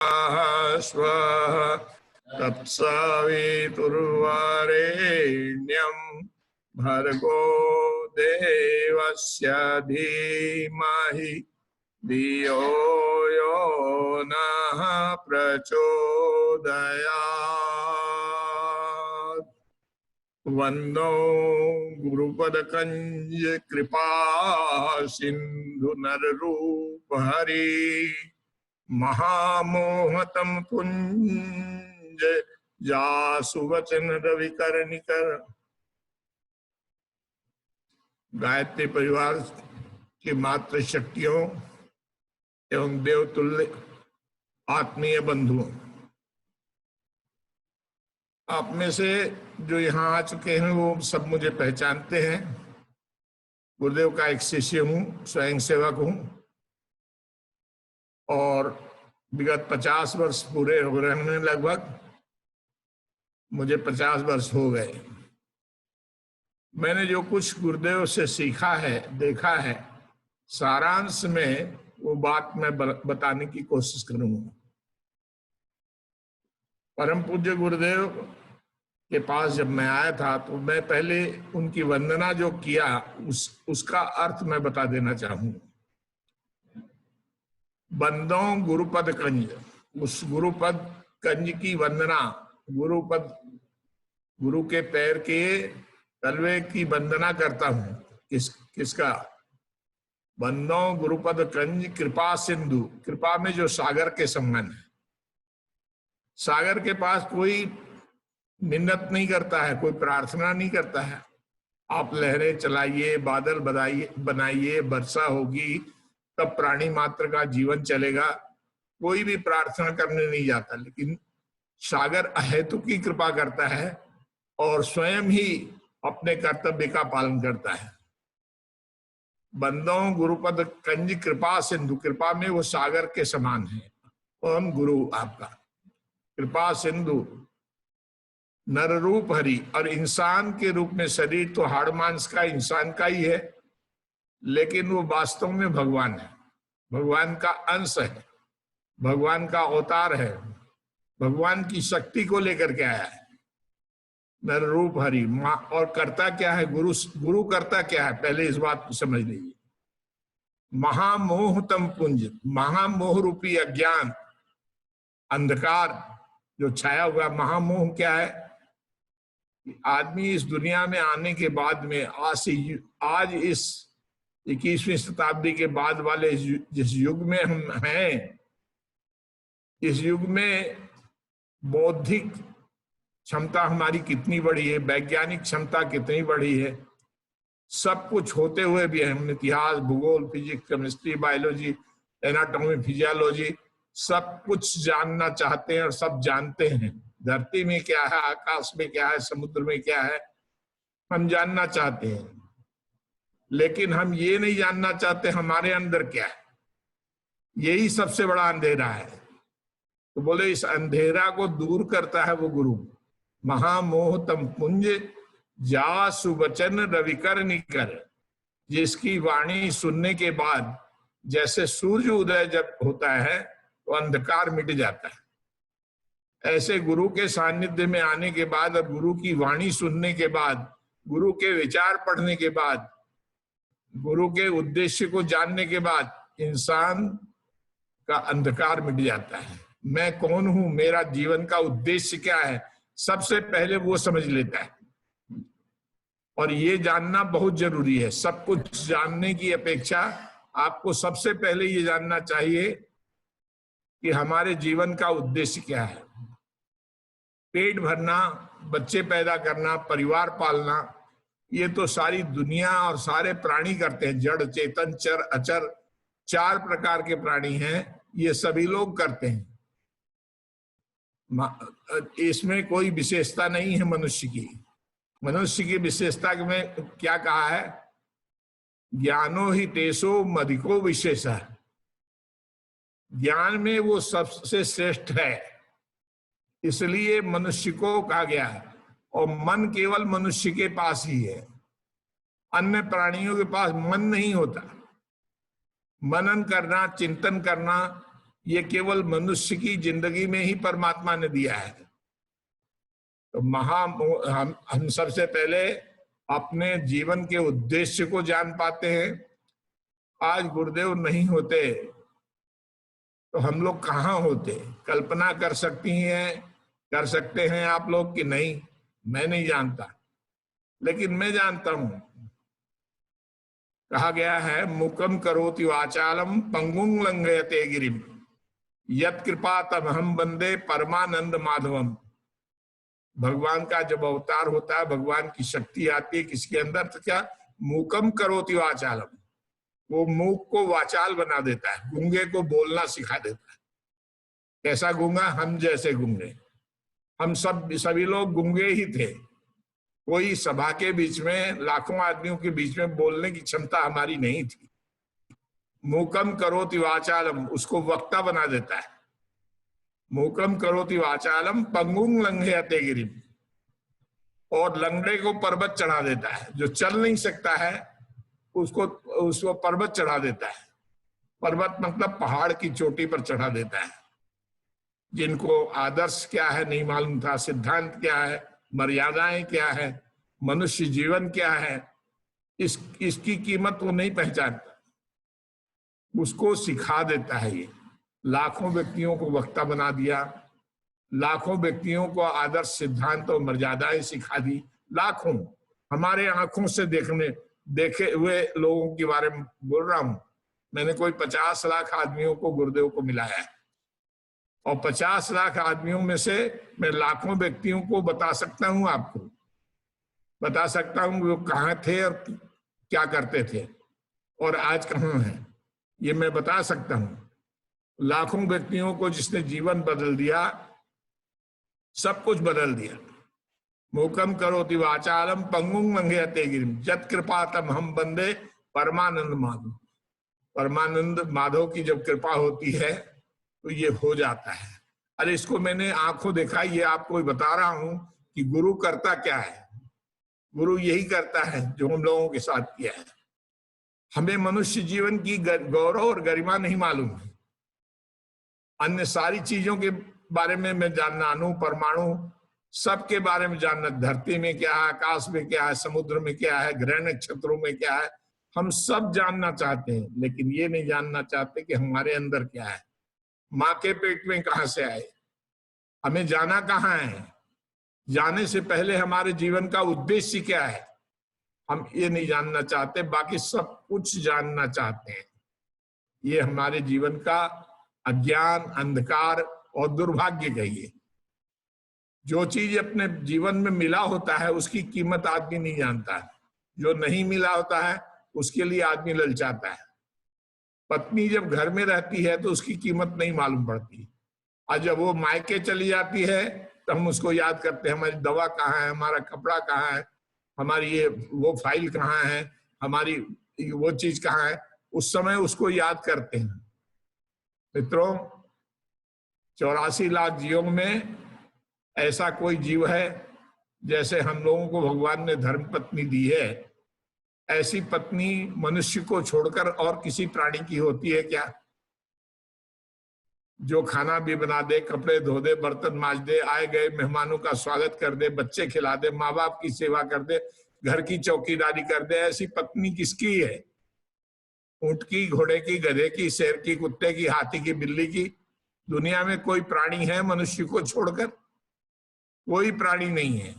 स्वः तत्सवितुर्वरेण्यं भर्गो देवस्य धीमहि धियो यो नः प्रचोदयात्। वन्दो गुरुपदकंज कृपा सिंधु नररूप हरि महामोहतम कुंज जासु वचन रविकर्णिकर। गायत्री परिवार की मातृ शक्तियों एवं देवतुल्य आत्मीय बंधुओं, आप में से जो यहाँ आ चुके हैं वो सब मुझे पहचानते हैं। गुरुदेव का एक शिष्य हूँ, स्वयं सेवक हूँ और विगत 50 वर्ष पूरे हो रहे हैं। लगभग मुझे 50 वर्ष हो गए। मैंने जो कुछ गुरुदेव से सीखा है, देखा है, सारांश में वो बात मैं बताने की कोशिश करूंगा। परम पूज्य गुरुदेव के पास जब मैं आया था तो मैं पहले उनकी वंदना जो किया उसका अर्थ मैं बता देना चाहूंगा। बंदों गुरुपद कंज, उस गुरुपद कंज की वंदना, गुरुपद गुरु के पैर के तलवे की वंदना करता हूं। किसका? बंदों गुरुपद कंज कृपा सिंधु, कृपा में जो सागर के समान है। सागर के पास कोई मिन्नत नहीं करता है, कोई प्रार्थना नहीं करता है। आप लहरें चलाइए, बादल बनाइए, वर्षा होगी, तब प्राणी मात्र का जीवन चलेगा। कोई भी प्रार्थना करने नहीं जाता, लेकिन सागर अहेतु की कृपा करता है और स्वयं ही अपने कर्तव्य का पालन करता है। बंदों गुरुपद कंज कृपा सिंधु, कृपा में वो सागर के समान है। ओम गुरु आपका कृपा सिंधु नर रूप हरि, और इंसान के रूप में, शरीर तो हाड़ मांस का इंसान का ही है, लेकिन वो वास्तव में भगवान है, भगवान का अंश है, भगवान का अवतार है, भगवान की शक्ति को लेकर के आया है। नर रूप हरि, और करता क्या है? गुरु करता क्या है? पहले इस बात को समझ लीजिए। महामोहतम पुंज, महामोह रूपी अज्ञान, अंधकार जो छाया हुआ, महामोह क्या है? आदमी इस दुनिया में आने के बाद में आज इस 21वीं शताब्दी के बाद वाले जिस युग में हम हैं, इस युग में बौद्धिक क्षमता हमारी कितनी बड़ी है, वैज्ञानिक क्षमता कितनी बड़ी है, सब कुछ होते हुए भी हम इतिहास, भूगोल, physics, chemistry, biology, anatomy, physiology सब कुछ जानना चाहते हैं और सब जानते हैं। धरती में क्या है, आकाश में क्या है, समुद्र में क्या है, हम जानना चाहते हैं, लेकिन हम ये नहीं जानना चाहते हमारे अंदर क्या है। यही सबसे बड़ा अंधेरा है। तो बोले इस अंधेरा को दूर करता है वो गुरु। महामोहतम पुंज जासु वचन रविकर्णिकर, जिसकी वाणी सुनने के बाद जैसे सूर्य उदय जब होता है तो अंधकार मिट जाता है, ऐसे गुरु के सानिध्य में आने के बाद और गुरु की वाणी सुनने के बाद, गुरु के विचार पढ़ने के बाद, गुरु के उद्देश्य को जानने के बाद इंसान का अंधकार मिट जाता है। मैं कौन हूं, मेरा जीवन का उद्देश्य क्या है, सबसे पहले वो समझ लेता है। और ये जानना बहुत जरूरी है। सब कुछ जानने की अपेक्षा आपको सबसे पहले ये जानना चाहिए कि हमारे जीवन का उद्देश्य क्या है। पेट भरना, बच्चे पैदा करना, परिवार पालना, ये तो सारी दुनिया और सारे प्राणी करते हैं। जड़, चेतन, चर, अचर, 4 प्रकार के प्राणी हैं, ये सभी लोग करते हैं। इसमें कोई विशेषता नहीं है मनुष्य की। मनुष्य की विशेषता में क्या कहा है? ज्ञानो ही तेसो मधिको विशेष है। ज्ञान में वो सबसे श्रेष्ठ है, इसलिए मनुष्य को कहा गया है। और मन केवल मनुष्य के पास ही है, अन्य प्राणियों के पास मन नहीं होता। मनन करना, चिंतन करना, ये केवल मनुष्य की जिंदगी में ही परमात्मा ने दिया है। तो हम सबसे पहले अपने जीवन के उद्देश्य को जान पाते हैं। आज गुरुदेव नहीं होते तो हम लोग कहाँ होते? कल्पना कर सकते हैं आप लोग कि नहीं? मैं नहीं जानता, लेकिन मैं जानता हूं। कहा गया है, मुकम करोति वाचालम पंगुं लंघयते गिरिम यत् कृपा तमहम वंदे परमानंद माधवम। भगवान का जब अवतार होता है, भगवान की शक्ति आती है किसके अंदर, तो क्या मुकम करोति वाचालम, वो मूक को वाचाल बना देता है, गूंगे को बोलना सिखा देता है। कैसा गूंगा? हम जैसे गूंगे। हम सभी लोग गूंगे ही थे। कोई सभा के बीच में, लाखों आदमियों के बीच में बोलने की क्षमता हमारी नहीं थी। मूकम करोति वाचालम, उसको वक्ता बना देता है। मूकम करोति वाचालम पंगुं लंघयते गिरिम, और लंगड़े को पर्वत चढ़ा देता है। जो चल नहीं सकता है उसको पर्वत चढ़ा देता है। पर्वत मतलब पहाड़ की चोटी पर चढ़ा देता है। जिनको आदर्श क्या है नहीं मालूम था, सिद्धांत क्या है, मर्यादाएं क्या है, मनुष्य जीवन क्या है, इसकी कीमत वो नहीं पहचानता, उसको सिखा देता है। ये लाखों व्यक्तियों को वक्ता बना दिया, लाखों व्यक्तियों को आदर्श सिद्धांत और मर्यादाएं सिखा दी। लाखों, हमारे आंखों से देखे हुए लोगों के बारे में बोल रहा हूं। मैंने कोई 50 लाख आदमियों को गुरुदेव को मिलाया है, और 50 लाख आदमियों में से मैं लाखों व्यक्तियों को बता सकता हूं, आपको बता सकता हूं वो कहाँ थे और क्या करते थे और आज कहाँ हैं, ये मैं बता सकता हूं। लाखों व्यक्तियों को जिसने जीवन बदल दिया, सब कुछ बदल दिया। मूकम करोति वाचालम पंगुं लंघयते गिरिम यत् कृपा तमहम वंदे परमानंद माधव। परमानंद माधव की जब कृपा होती है तो ये हो जाता है। अरे इसको मैंने आंखों देखा, ये आपको बता रहा हूं कि गुरु करता क्या है। गुरु यही करता है जो हम लोगों के साथ किया है। हमें मनुष्य जीवन की गौरव और गरिमा नहीं मालूम है। अन्य सारी चीजों के बारे में मैं जानना, अणु परमाणु सबके बारे में जानना, धरती में क्या है, आकाश में क्या है, समुद्र में क्या है, ग्रह नक्षत्रों में क्या है, हम सब जानना चाहते हैं। लेकिन ये नहीं जानना चाहते कि हमारे अंदर क्या है, माँ के पेट में कहां से आए, हमें जाना कहाँ है, जाने से पहले हमारे जीवन का उद्देश्य क्या है, हम ये नहीं जानना चाहते। बाकी सब कुछ जानना चाहते हैं। ये हमारे जीवन का अज्ञान, अंधकार और दुर्भाग्य कहिए। जो चीज अपने जीवन में मिला होता है उसकी कीमत आदमी नहीं जानता है, जो नहीं मिला होता है उसके लिए आदमी ललचाता है। पत्नी जब घर में रहती है तो उसकी कीमत नहीं मालूम पड़ती, और जब वो मायके चली जाती है तो हम उसको याद करते हैं, हमारी दवा कहाँ है, हमारा कपड़ा कहाँ है, हमारी ये वो फाइल कहाँ है, हमारी वो चीज कहाँ है, उस समय उसको याद करते हैं। मित्रों, 84 लाख जीवों में ऐसा कोई जीव है जैसे हम लोगों को भगवान ने धर्म पत्नी दी है, ऐसी पत्नी मनुष्य को छोड़कर और किसी प्राणी की होती है क्या? जो खाना भी बना दे, कपड़े धो दे, बर्तन मांज दे, आए गए मेहमानों का स्वागत कर दे, बच्चे खिला दे, माँ बाप की सेवा कर दे, घर की चौकीदारी कर दे, ऐसी पत्नी किसकी है? ऊंट की, घोड़े की, गधे की, शेर की, कुत्ते की, हाथी की, बिल्ली की? दुनिया में कोई प्राणी है मनुष्य को छोड़कर? कोई प्राणी नहीं है,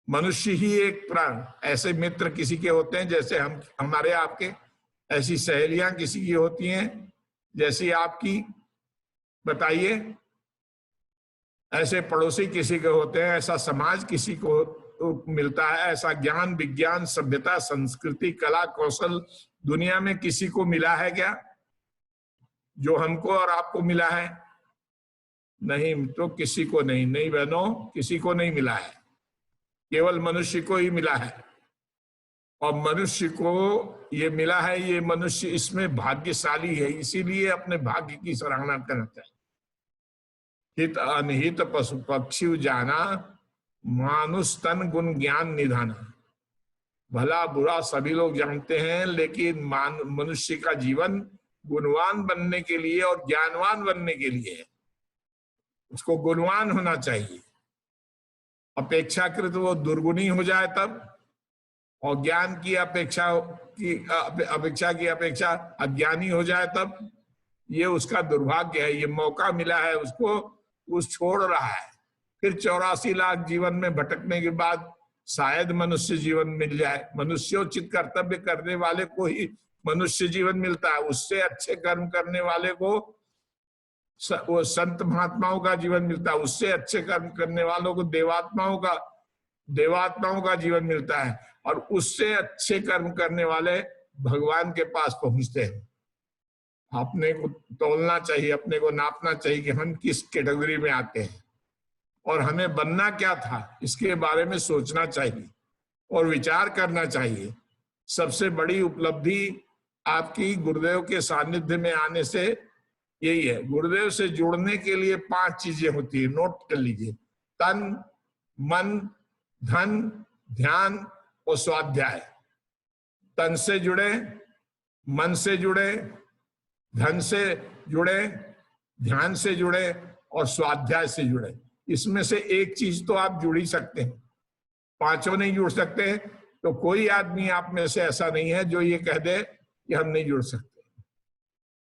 मनुष्य ही एक प्राण। ऐसे मित्र किसी के होते हैं जैसे हमारे आपके, ऐसी सहेलियां किसी की होती हैं जैसी आपकी, बताइए। ऐसे पड़ोसी किसी के होते हैं, ऐसा समाज किसी को मिलता है, ऐसा ज्ञान, विज्ञान, सभ्यता, संस्कृति, कला, कौशल दुनिया में किसी को मिला है क्या जो हमको और आपको मिला है? नहीं, तो किसी को नहीं। नहीं बहनों, किसी को नहीं मिला है, केवल मनुष्य को ही मिला है। और मनुष्य को ये मिला है, ये मनुष्य इसमें भाग्यशाली है, इसीलिए अपने भाग्य की सराहना करना चाहिए। हित अनहित पशु पक्षी जाना, मानुष तन गुण ज्ञान निधाना। भला बुरा सभी लोग जानते हैं, लेकिन मनुष्य का जीवन गुणवान बनने के लिए और ज्ञानवान बनने के लिए है। उसको गुणवान होना चाहिए, अपेक्षाकृत वो दुर्गुणी हो जाए तब, और ज्ञान की अपेक्षा की अपेक्षा अज्ञानी हो जाए तब, ये उसका दुर्भाग्य है। ये मौका मिला है उसको, उस छोड़ रहा है। फिर 84 लाख जीवन में भटकने के बाद शायद मनुष्य जीवन मिल जाए। मनुष्योचित कर्तव्य करने वाले को ही मनुष्य जीवन मिलता है। उससे अच्छे कर्म करने वाले को वो संत महात्माओं का जीवन मिलता है। उससे अच्छे कर्म करने वालों को देवात्माओं का जीवन मिलता है। और उससे अच्छे कर्म करने वाले भगवान के पास पहुंचते हैं। अपने को तोलना चाहिए, अपने को नापना चाहिए कि हम किस कैटेगरी में आते हैं और हमें बनना क्या था, इसके बारे में सोचना चाहिए और विचार करना चाहिए। सबसे बड़ी उपलब्धि आपकी गुरुदेव के सानिध्य में आने से यही है। गुरुदेव से जुड़ने के लिए 5 चीजें होती है, नोट कर लीजिए। तन, मन, धन, ध्यान और स्वाध्याय। तन से जुड़े, मन से जुड़े, धन से जुड़े, ध्यान से जुड़े और स्वाध्याय से जुड़े। इसमें से एक चीज तो आप जुड़ ही सकते हैं, 5 नहीं जुड़ सकते तो कोई आदमी आप में से ऐसा नहीं है जो ये कह दे कि हम नहीं जुड़ सकते।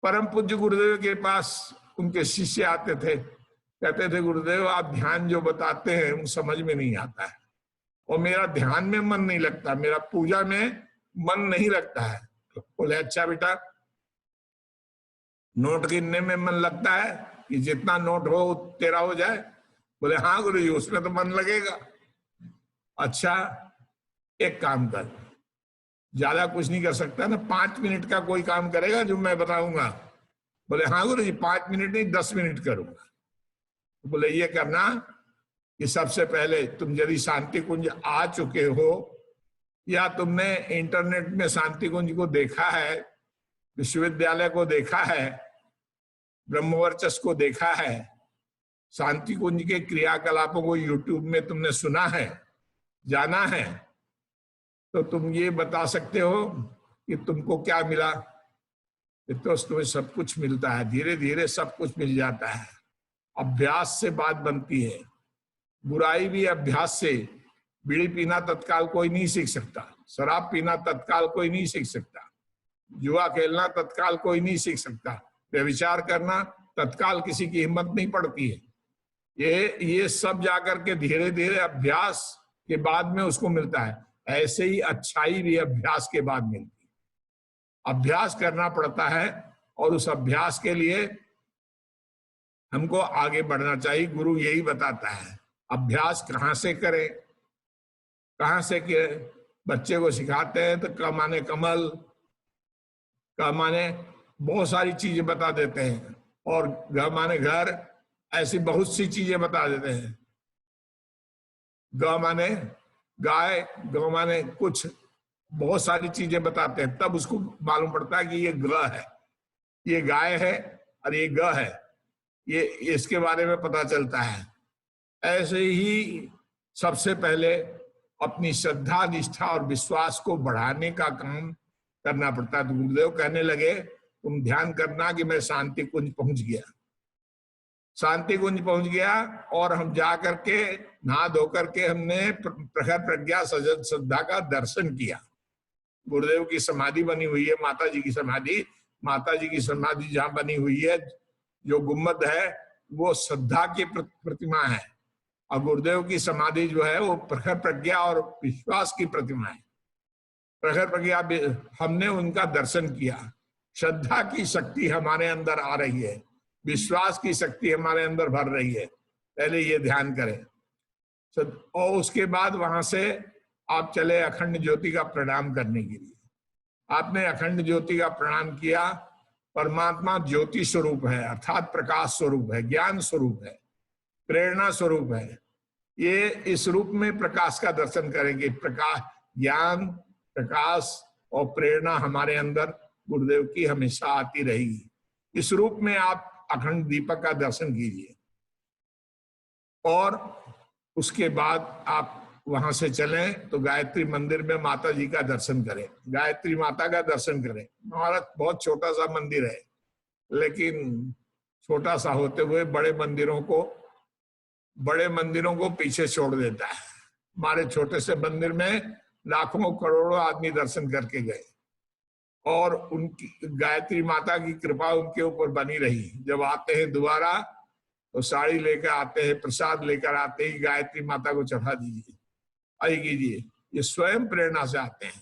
परम पूज्य गुरुदेव के पास उनके शिष्य आते थे, कहते थे गुरुदेव आप ध्यान जो बताते हैं वो समझ में नहीं आता है, और मेरा ध्यान में मन नहीं लगता, मेरा पूजा में मन नहीं लगता है। बोले अच्छा बेटा, नोट गिनने में मन लगता है कि जितना नोट हो तेरा हो जाए? बोले हाँ गुरुजी, उसमें तो मन लगेगा। अच्छा एक काम कर, ज्यादा कुछ नहीं कर सकता ना, 5 मिनट का कोई काम करेगा जो मैं बताऊंगा? बोले हाँ गुरुजी, 5 मिनट नहीं 10 मिनट करूंगा। बोले ये करना कि सबसे पहले तुम यदि शांति कुंज आ चुके हो या तुमने इंटरनेट में शांति कुंज को देखा है, विश्वविद्यालय को देखा है, ब्रह्मवर्चस को देखा है, शांति कुंज के क्रियाकलापों को यूट्यूब में तुमने सुना है, जाना है, तो तुम ये बता सकते हो कि तुमको क्या मिला। तो तुम्हें सब कुछ मिलता है, धीरे धीरे सब कुछ मिल जाता है। अभ्यास से बात बनती है। बुराई भी अभ्यास से। बीड़ी पीना तत्काल कोई नहीं सीख सकता, शराब पीना तत्काल कोई नहीं सीख सकता, जुआ खेलना तत्काल कोई नहीं सीख सकता, व्यभिचार करना तत्काल किसी की हिम्मत नहीं पड़ती है। ये सब जाकर के धीरे धीरे अभ्यास के बाद में उसको मिलता है। ऐसे ही अच्छाई भी अभ्यास के बाद मिलती है। अभ्यास करना पड़ता है और उस अभ्यास के लिए हमको आगे बढ़ना चाहिए। गुरु यही बताता है अभ्यास कहाँ से करें, कहाँ से करें। बच्चे को सिखाते हैं तो क माने कमल, क माने बहुत सारी चीजें बता देते हैं, और घ माने घर, ऐसी बहुत सी चीजें बता देते हैं। ग माने गाय, ग माने कुछ, बहुत सारी चीजें बताते हैं, तब उसको मालूम पड़ता है कि ये ग है, ये गाय है और ये ग है, ये इसके बारे में पता चलता है। ऐसे ही सबसे पहले अपनी श्रद्धा, निष्ठा और विश्वास को बढ़ाने का काम करना पड़ता है। तो गुरुदेव कहने लगे तुम ध्यान करना कि मैं शांति कुंज पहुंच गया। शांति कुंज पहुंच गया और हम जा करके नहा धो करके हमने प्रखर प्रज्ञा सजग श्रद्धा का दर्शन किया। गुरुदेव की समाधि बनी हुई है, माता जी की समाधि। माता जी की समाधि जहाँ बनी हुई है, जो गुम्बद है वो श्रद्धा की प्रतिमा है, और गुरुदेव की समाधि जो है वो प्रखर प्रज्ञा और विश्वास की प्रतिमा है। प्रखर प्रज्ञा हमने उनका दर्शन किया। श्रद्धा की शक्ति हमारे अंदर आ रही है, विश्वास की शक्ति हमारे अंदर भर रही है। पहले ये ध्यान करें, और उसके बाद वहां से आप चले अखंड ज्योति का प्रणाम करने के लिए। आपने अखंड ज्योति का प्रणाम किया। परमात्मा ज्योति स्वरूप है, अर्थात प्रकाश स्वरूप है, ज्ञान स्वरूप है, प्रेरणा स्वरूप है। ये इस रूप में प्रकाश का दर्शन करेंगे। प्रकाश, ज्ञान, प्रकाश और प्रेरणा हमारे अंदर गुरुदेव की हमेशा आती रहेगी। इस रूप में आप अखंड दीपक का दर्शन कीजिए, और उसके बाद आप वहां से चलें तो गायत्री मंदिर में माता जी का दर्शन करें, गायत्री माता का दर्शन करें। हमारा बहुत छोटा सा मंदिर है, लेकिन छोटा सा होते हुए बड़े मंदिरों को पीछे छोड़ देता है। हमारे छोटे से मंदिर में लाखों करोड़ों आदमी दर्शन करके गए और उनकी गायत्री माता की कृपा उनके ऊपर बनी रही। जब आते हैं दोबारा तो साड़ी लेकर आते हैं, प्रसाद लेकर आते ही गायत्री माता को चढ़ा दीजिए, आई कीजिए। ये स्वयं प्रेरणा से आते हैं।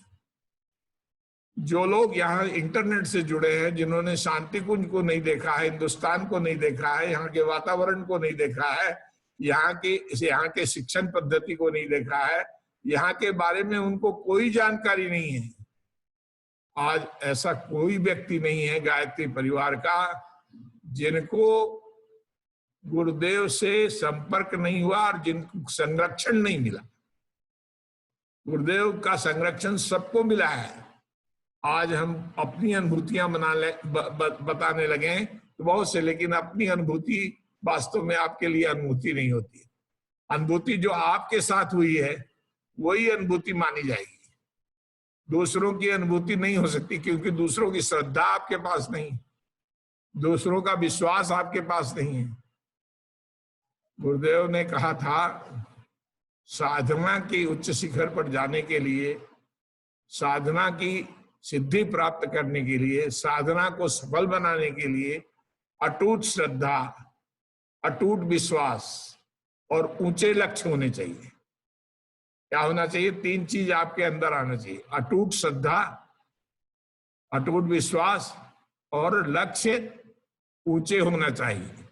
जो लोग यहाँ इंटरनेट से जुड़े हैं, जिन्होंने शांति कुंज को नहीं देखा है, हिंदुस्तान को नहीं देखा है, यहाँ के वातावरण को नहीं देखा है, यहाँ के शिक्षण पद्धति को नहीं देखा है, यहाँ के बारे में उनको कोई जानकारी नहीं है। आज ऐसा कोई व्यक्ति नहीं है गायत्री परिवार का जिनको गुरुदेव से संपर्क नहीं हुआ और जिनको संरक्षण नहीं मिला। गुरुदेव का संरक्षण सबको मिला है। आज हम अपनी अनुभूतियां बताने लगे तो बहुत से, लेकिन अपनी अनुभूति वास्तव में आपके लिए अनुभूति नहीं होती। अनुभूति जो आपके साथ हुई है वही अनुभूति मानी जाएगी। दूसरों की अनुभूति नहीं हो सकती, क्योंकि दूसरों की श्रद्धा आपके पास नहीं, दूसरों का विश्वास आपके पास नहीं है। गुरुदेव ने कहा था, साधना के उच्च शिखर पर जाने के लिए, साधना की सिद्धि प्राप्त करने के लिए, साधना को सफल बनाने के लिए अटूट श्रद्धा, अटूट विश्वास और ऊंचे लक्ष्य होने चाहिए। क्या होना चाहिए? 3 चीज आपके अंदर आना चाहिए। अटूट श्रद्धा, अटूट विश्वास और लक्ष्य ऊंचे होना चाहिए।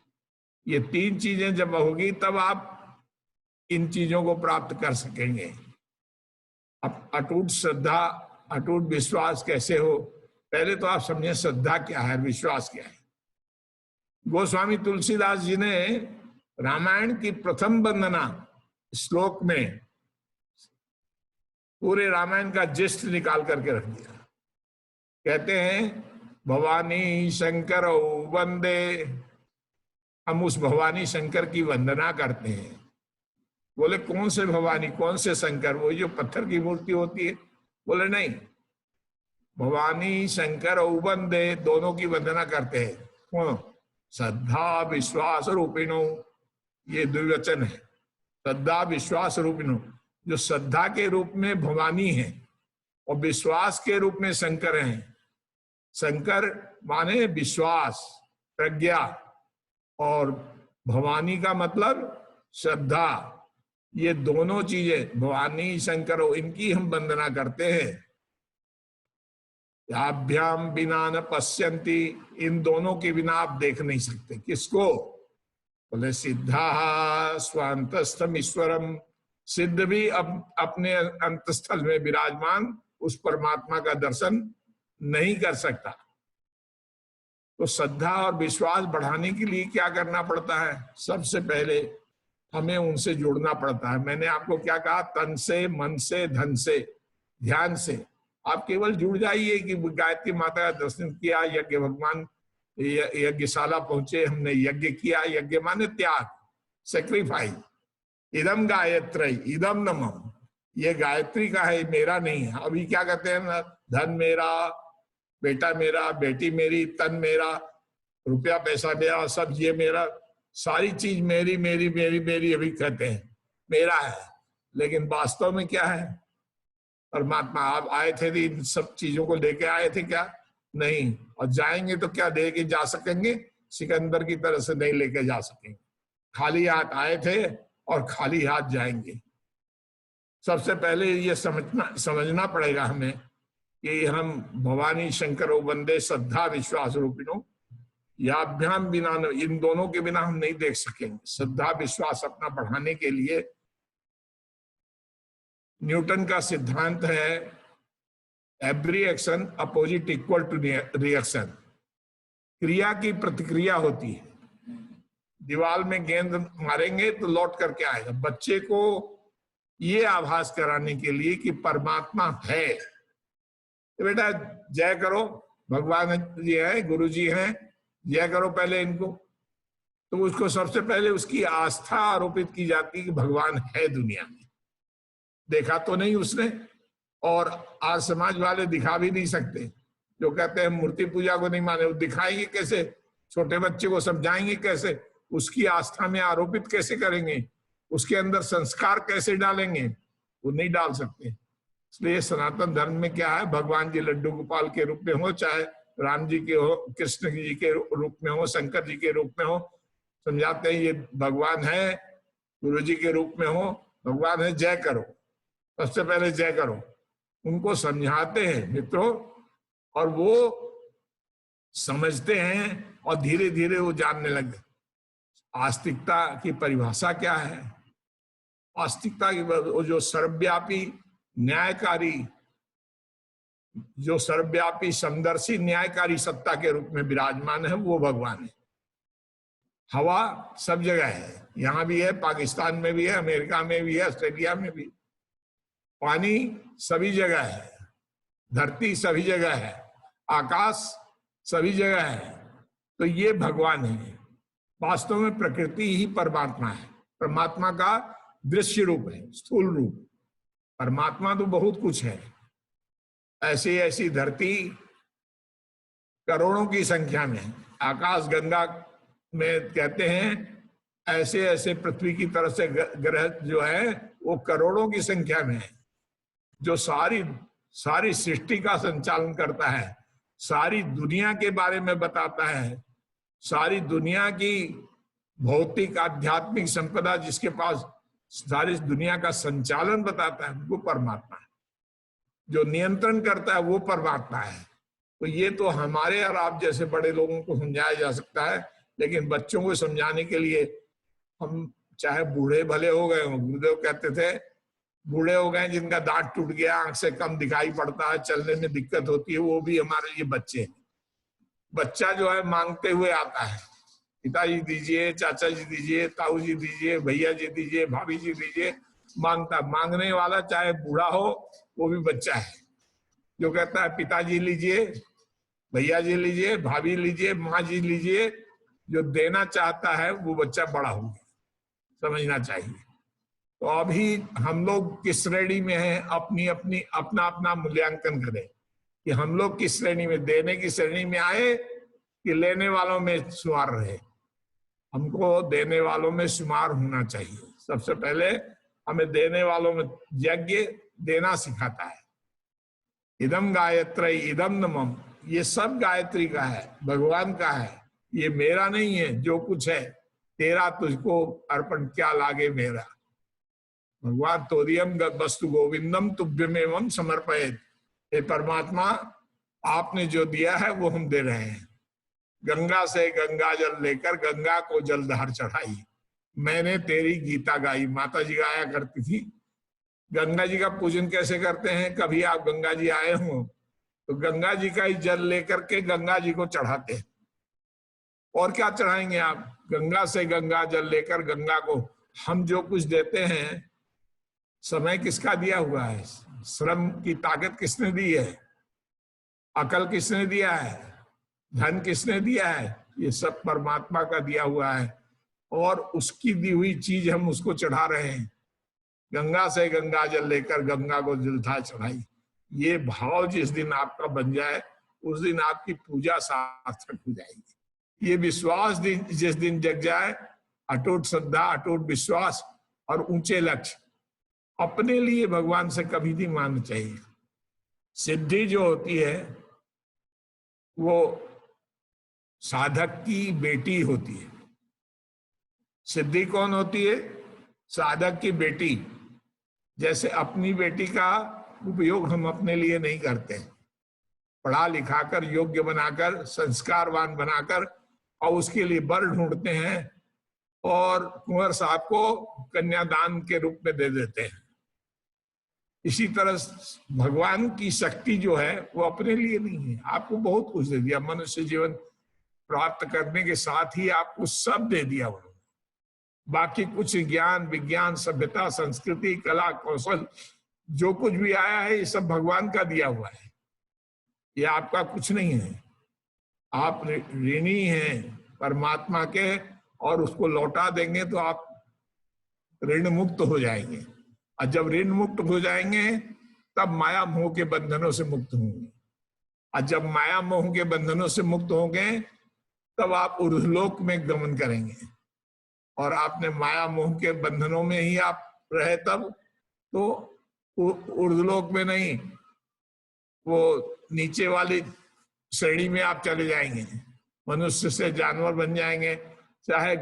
ये 3 चीजें जब होगी तब आप इन चीजों को प्राप्त कर सकेंगे। अब अटूट श्रद्धा, अटूट विश्वास कैसे हो? पहले तो आप समझें श्रद्धा क्या है, विश्वास क्या है। गोस्वामी तुलसीदास जी ने रामायण की प्रथम वंदना श्लोक में पूरे रामायण का जिस्ट निकाल करके रख दिया। कहते हैं, भवानी शंकर वंदे। हम उस भवानी शंकर की वंदना करते हैं। बोले कौन से भवानी, कौन से शंकर? वो जो पत्थर की मूर्ति होती है? बोले नहीं, भवानी शंकर वंदे, दोनों की वंदना करते हैं। कौन? श्रद्धा विश्वास रूपिणो, ये द्विवचन है। श्रद्धा विश्वास रूपिणो, जो श्रद्धा के रूप में भवानी है और विश्वास के रूप में शंकर हैं। शंकर माने विश्वास, प्रज्ञा, और भवानी का मतलब श्रद्धा। ये दोनों चीजें, भवानी शंकर, इनकी हम वंदना करते हैं। याभ्याम बिना न पश्यन्ति, इन दोनों के बिना आप देख नहीं सकते। किसको? बोले सिद्धा स्वांतस्थम ईश्वरम, सिद्ध भी अपने अंतस्थल में विराजमान उस परमात्मा का दर्शन नहीं कर सकता। तो श्रद्धा और विश्वास बढ़ाने के लिए क्या करना पड़ता है? सबसे पहले हमें उनसे जुड़ना पड़ता है। मैंने आपको क्या कहा? तन से, मन से, धन से, ध्यान से। आप केवल जुड़ जाइए कि गायत्री माता का दर्शन किया, यज्ञ भगवान यज्ञशाला पहुंचे, हमने यज्ञ किया। यज्ञ माने त्याग, सेक्रीफाइस। इदम गायत्री इदम नमः, ये गायत्री का है, मेरा नहीं है। अभी क्या कहते हैं ना, धन मेरा, बेटा मेरा, बेटी मेरी, तन मेरा, रुपया पैसा मेरा, सब ये मेरा, सारी चीज मेरी मेरी मेरी मेरी अभी कहते हैं, मेरा है। लेकिन वास्तव में क्या है? परमात्मा। आप आए थे तो इन सब चीजों को लेके आए थे क्या? नहीं। और जाएंगे तो क्या लेके जा सकेंगे? सिकंदर की तरह से नहीं लेके जा सकेंगे। खाली हाथ आए थे और खाली हाथ जाएंगे। सबसे पहले ये समझना पड़ेगा हमें कि हम भवानी शंकर वंदे श्रद्धा विश्वास रूपिणो, याभ्याम बिना, इन दोनों के बिना हम नहीं देख सकेंगे। श्रद्धा विश्वास अपना बढ़ाने के लिए न्यूटन का सिद्धांत है, every action opposite equal to reaction. क्रिया की प्रतिक्रिया होती है। दीवार में गेंद मारेंगे तो लौट करके आएगा। बच्चे को ये आभास कराने के लिए कि परमात्मा है, तो बेटा जय करो, भगवान जी है, गुरु जी हैं, जय करो पहले इनको। तो उसको सबसे पहले उसकी आस्था आरोपित की जाती है कि भगवान है दुनिया में। देखा तो नहीं उसने, और आज समाज वाले दिखा भी नहीं सकते। जो कहते हैं मूर्ति पूजा को नहीं माने, वो दिखाएंगे कैसे? छोटे बच्चे को समझाएंगे कैसे, उसकी आस्था में आरोपित कैसे करेंगे, उसके अंदर संस्कार कैसे डालेंगे, वो नहीं डाल सकते। इसलिए सनातन धर्म में क्या है, भगवान जी लड्डू गोपाल के रूप में हो, चाहे राम जी के हो, कृष्ण जी के रूप में हो, शंकर जी के रूप में हो, समझाते हैं ये भगवान है, गुरु जी के रूप में हो, भगवान है, जय करो, सबसे पहले जय करो, उनको समझाते हैं मित्रों, और वो समझते हैं और धीरे धीरे वो जानने लगे आस्तिकता की परिभाषा क्या है। आस्तिकता की वो जो सर्वव्यापी न्यायकारी, जो सर्वव्यापी समदर्शी न्यायकारी सत्ता के रूप में विराजमान है, वो भगवान है। हवा सब जगह है, यहां भी है, पाकिस्तान में भी है, अमेरिका में भी है, ऑस्ट्रेलिया में भी। पानी सभी जगह है, धरती सभी जगह है, आकाश सभी जगह है। तो ये भगवान है। वास्तव में प्रकृति ही परमात्मा है, परमात्मा का दृश्य रूप है, स्थूल रूप। परमात्मा तो बहुत कुछ है, ऐसी ऐसी धरती करोड़ों की संख्या में, आकाश गंगा में कहते हैं ऐसे ऐसे पृथ्वी की तरफ से ग्रह जो है वो करोड़ों की संख्या में है, जो सारी सृष्टि का संचालन करता है, सारी दुनिया के बारे में बताता है, सारी दुनिया की भौतिक आध्यात्मिक संपदा जिसके पास सारी दुनिया का संचालन बताता है, वो परमात्मा है। जो नियंत्रण करता है वो परमात्मा है। तो ये तो हमारे और आप जैसे बड़े लोगों को समझाया जा सकता है, लेकिन बच्चों को समझाने के लिए हम चाहे बूढ़े भले हो गए हों, गुरुदेव कहते थे बूढ़े हो गए जिनका दांत टूट गया, आंख से कम दिखाई पड़ता है, चलने में दिक्कत होती है, वो भी हमारे लिए बच्चे हैं। बच्चा जो है मांगते हुए आता है, पिताजी दीजिए, चाचा जी दीजिए, ताऊ जी दीजिए, भैया जी दीजिए, भाभी जी दीजिए, मांगता। मांगने वाला चाहे बूढ़ा हो वो भी बच्चा है, जो कहता है पिताजी लीजिए, भैया जी लीजिए, भाभी लीजिए, माँ जी लीजिए। जो देना चाहता है वो बच्चा बड़ा हो गया, समझना चाहिए। तो अभी हम लोग किस श्रेणी में हैं, अपना अपना मूल्यांकन करें कि हम लोग किस श्रेणी में, देने की श्रेणी में आए कि लेने वालों में शुमार रहे। हमको देने वालों में शुमार होना चाहिए। सबसे पहले हमें देने वालों में, यज्ञ देना सिखाता है। इदम गायत्री इदम नमः, ये सब गायत्री का है, भगवान का है, ये मेरा नहीं है। जो कुछ है तेरा, तुझको अर्पण क्या लागे मेरा। भगवान तोरियम वस्तु गोविंदम तुभ्यमेवं समर्पयेत्। हे परमात्मा, आपने जो दिया है वो हम दे रहे हैं। गंगा से गंगा जल लेकर गंगा को जलधार चढ़ाई, मैंने तेरी गीता गाई। माता जी गाया करती थी। गंगा जी का पूजन कैसे करते हैं, कभी आप गंगा जी आए हो तो गंगा जी का ही जल लेकर के गंगा जी को चढ़ाते हैं। और क्या चढ़ाएंगे आप, गंगा से गंगा जल लेकर गंगा को। हम जो कुछ देते हैं, समय किसका दिया हुआ है, श्रम की ताकत किसने दी है, अकल किसने दिया है, धन किसने दिया है, ये सब परमात्मा का दिया हुआ है। और उसकी दी हुई चीज हम उसको चढ़ा रहे हैं। गंगा से गंगा जल लेकर गंगा को जलधार चढ़ाई, ये भाव जिस दिन आपका बन जाए उस दिन आपकी पूजा सार्थक हो जाएगी। ये विश्वास दिन जिस दिन जग जाए, अटूट श्रद्धा, अटूट विश्वास और ऊंचे लक्ष्य, अपने लिए भगवान से कभी नहीं मानना चाहिए। सिद्धि जो होती है वो साधक की बेटी होती है। सिद्धि कौन होती है, साधक की बेटी। जैसे अपनी बेटी का उपयोग हम अपने लिए नहीं करते, पढ़ा लिखा कर, योग्य बनाकर, संस्कारवान बनाकर, और उसके लिए वर ढूंढते हैं और कुंवर साहब को कन्यादान के रूप में दे देते हैं। इसी तरह भगवान की शक्ति जो है वो अपने लिए नहीं है। आपको बहुत कुछ दे दिया, मनुष्य जीवन प्राप्त करने के साथ ही आपको सब दे दिया उन्होंने। बाकी कुछ ज्ञान, विज्ञान, सभ्यता, संस्कृति, कला, कौशल, जो कुछ भी आया है ये सब भगवान का दिया हुआ है, ये आपका कुछ नहीं है। आप ऋणी हैं परमात्मा के, और उसको लौटा देंगे तो आप ऋण मुक्त हो जाएंगे। और जब ऋण मुक्त हो जाएंगे तब माया मोह के बंधनों से मुक्त होंगे। और जब माया मोह के बंधनों से मुक्त होंगे तब आप ऊर्ध्वलोक में गमन करेंगे। और आपने माया मोह के बंधनों में ही आप रहे तब तो ऊर्ध्वलोक में नहीं, वो नीचे वाली श्रेणी में आप चले जाएंगे। मनुष्य से जानवर बन जाएंगे, चाहे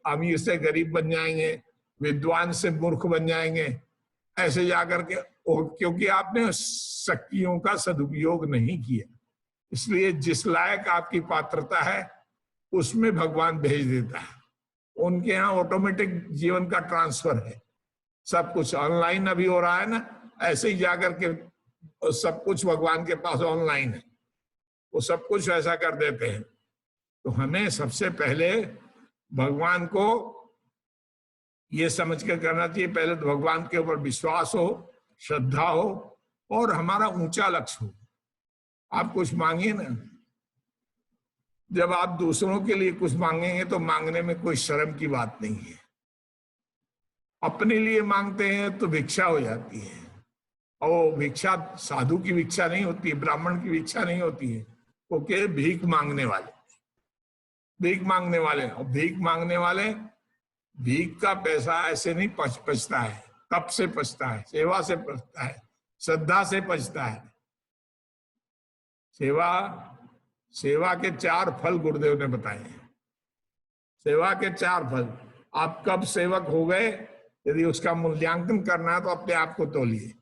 अमीर से गरीब बन जाएंगे, विद्वान से मूर्ख बन जाएंगे, ऐसे जाकर के, क्योंकि आपने शक्तियों का सदुपयोग नहीं किया। इसलिए जिस लायक आपकी पात्रता है उसमें भगवान भेज देता है। उनके यहाँ ऑटोमेटिक जीवन का ट्रांसफर है, सब कुछ ऑनलाइन अभी हो रहा है ना, ऐसे ही जाकर के सब कुछ भगवान के पास ऑनलाइन है, वो सब कुछ ऐसा कर देते हैं। तो हमें सबसे पहले भगवान को ये समझ कर करना चाहिए, पहले तो भगवान के ऊपर विश्वास हो, श्रद्धा हो और हमारा ऊंचा लक्ष्य हो। आप कुछ मांगिए ना, जब आप दूसरों के लिए कुछ मांगेंगे तो मांगने में कोई शर्म की बात नहीं है। अपने लिए मांगते हैं तो भिक्षा हो जाती है, और भिक्षा साधु की भिक्षा नहीं होती, ब्राह्मण की भिक्षा नहीं होती है, वो के भीख मांगने वाले, भीख मांगने वाले। और भीख मांगने वाले, भीख का पैसा ऐसे नहीं पचता है, तप से पचता है, सेवा से पचता है, श्रद्धा से पचता है। सेवा के 4 फल गुरुदेव ने बताए। सेवा के 4 फल। आप कब सेवक हो गए, यदि उसका मूल्यांकन करना है तो अपने आप को तोलिए।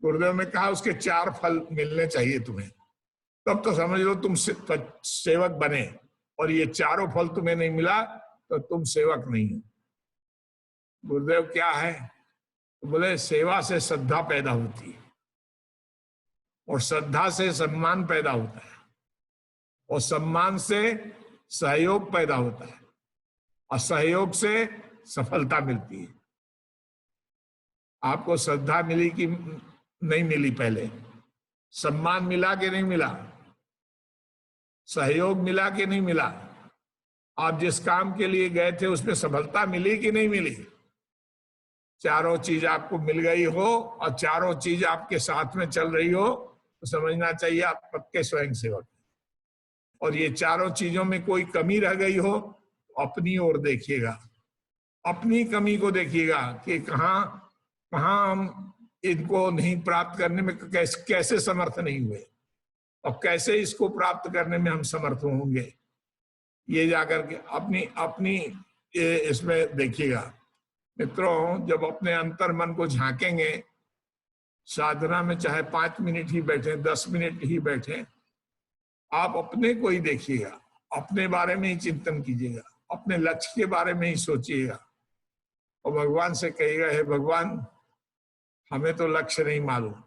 गुरुदेव ने कहा उसके 4 फल मिलने चाहिए तुम्हें, तब तो समझ लो तुम सेवक बने। और ये चारों फल तुम्हें नहीं मिला तो तुम सेवक नहीं हो। गुरुदेव क्या है, तो बोले सेवा से श्रद्धा पैदा होती है, और श्रद्धा से सम्मान पैदा होता है, और सम्मान से सहयोग पैदा होता है, और सहयोग से सफलता मिलती है। आपको श्रद्धा मिली कि नहीं मिली, पहले सम्मान मिला कि नहीं मिला, सहयोग मिला कि नहीं मिला, आप जिस काम के लिए गए थे उसमें सफलता मिली कि नहीं मिली। चारों चीज आपको मिल गई हो और चारों चीज आपके साथ में चल रही हो तो समझना चाहिए आप पक्के स्वयं सेवक। और ये चारों चीजों में कोई कमी रह गई हो तो अपनी ओर देखिएगा, अपनी कमी को देखिएगा कि कहाँ हम इनको नहीं प्राप्त करने में कैसे समर्थ नहीं हुए, और कैसे इसको प्राप्त करने में हम समर्थ होंगे। ये जाकर के अपनी इसमें देखिएगा। मित्रों, जब अपने अंतर मन को झांकेंगे साधना में, चाहे 5 मिनट ही बैठे, 10 मिनट ही बैठे, आप अपने को ही देखिएगा, अपने बारे में ही चिंतन कीजिएगा, अपने लक्ष्य के बारे में ही सोचिएगा, और भगवान से कहिएगा, हे भगवान, हमें तो लक्ष्य नहीं मालूम,